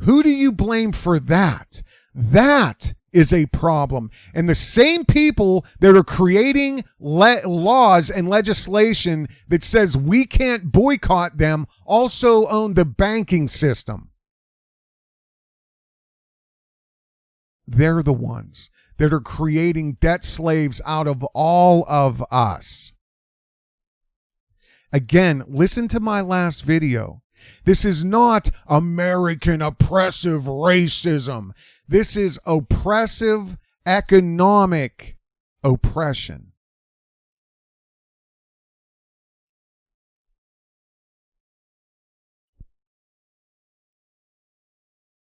Who do you blame for that? That is a problem. And the same people that are creating laws and legislation that says we can't boycott them also own the banking system. They're the ones that are creating debt slaves out of all of us. Again, listen to my last video. This is not American oppressive racism. This is oppressive economic oppression.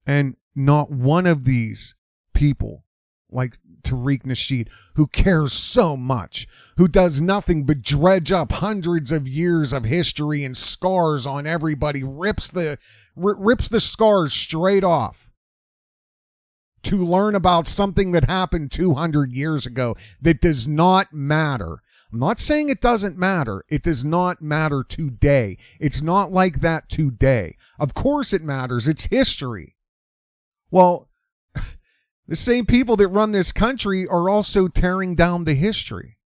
And not one of these people, like Tariq Nasheed, who cares so much, who does nothing but dredge up hundreds of years of history and scars on everybody, rips the scars straight off to learn about something that happened 200 years ago that does not matter. I'm not saying it doesn't matter. It does not matter today. It's not like that today. Of course it matters. It's history. Well, The same people that run this country are also tearing down the history.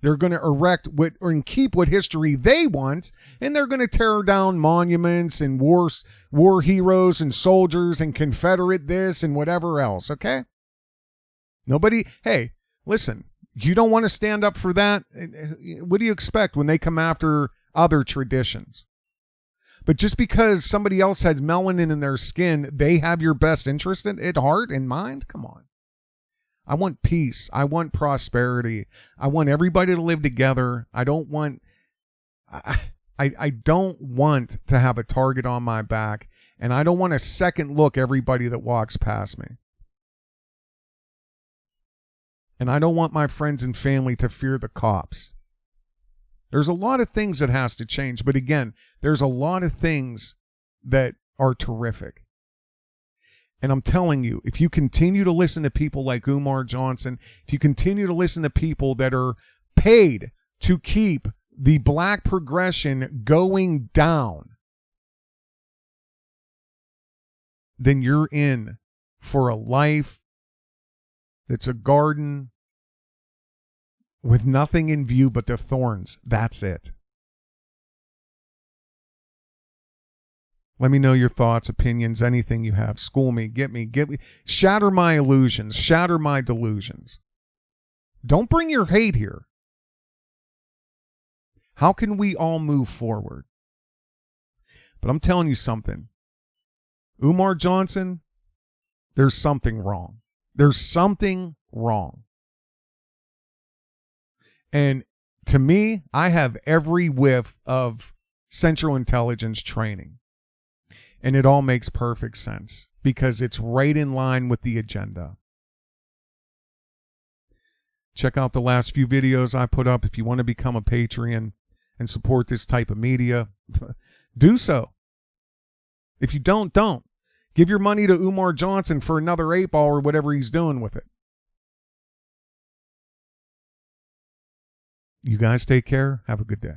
They're going to erect and keep what history they want, and they're going to tear down monuments and war heroes and soldiers and Confederate this and whatever else, okay? Hey, listen, you don't want to stand up for that? What do you expect when they come after other traditions? But just because somebody else has melanin in their skin, they have your best interest at heart and mind? Come on. I want peace. I want prosperity. I want everybody to live together. I don't want to have a target on my back, and I don't want to second look everybody that walks past me. And I don't want my friends and family to fear the cops. There's a lot of things that has to change, but again, there's a lot of things that are terrific. And I'm telling you, if you continue to listen to people like Umar Johnson, if you continue to listen to people that are paid to keep the black progression going down, then you're in for a life that's a garden with nothing in view but the thorns. That's it. Let me know your thoughts, opinions, anything you have. School me, get me. Shatter my illusions, shatter my delusions. Don't bring your hate here. How can we all move forward? But I'm telling you something. Umar Johnson, there's something wrong. There's something wrong. And to me, I have every whiff of Central Intelligence training. And it all makes perfect sense because it's right in line with the agenda. Check out the last few videos I put up. If you want to become a Patreon and support this type of media, do so. If you don't. Give your money to Umar Johnson for another 8-ball or whatever he's doing with it. You guys take care. Have a good day.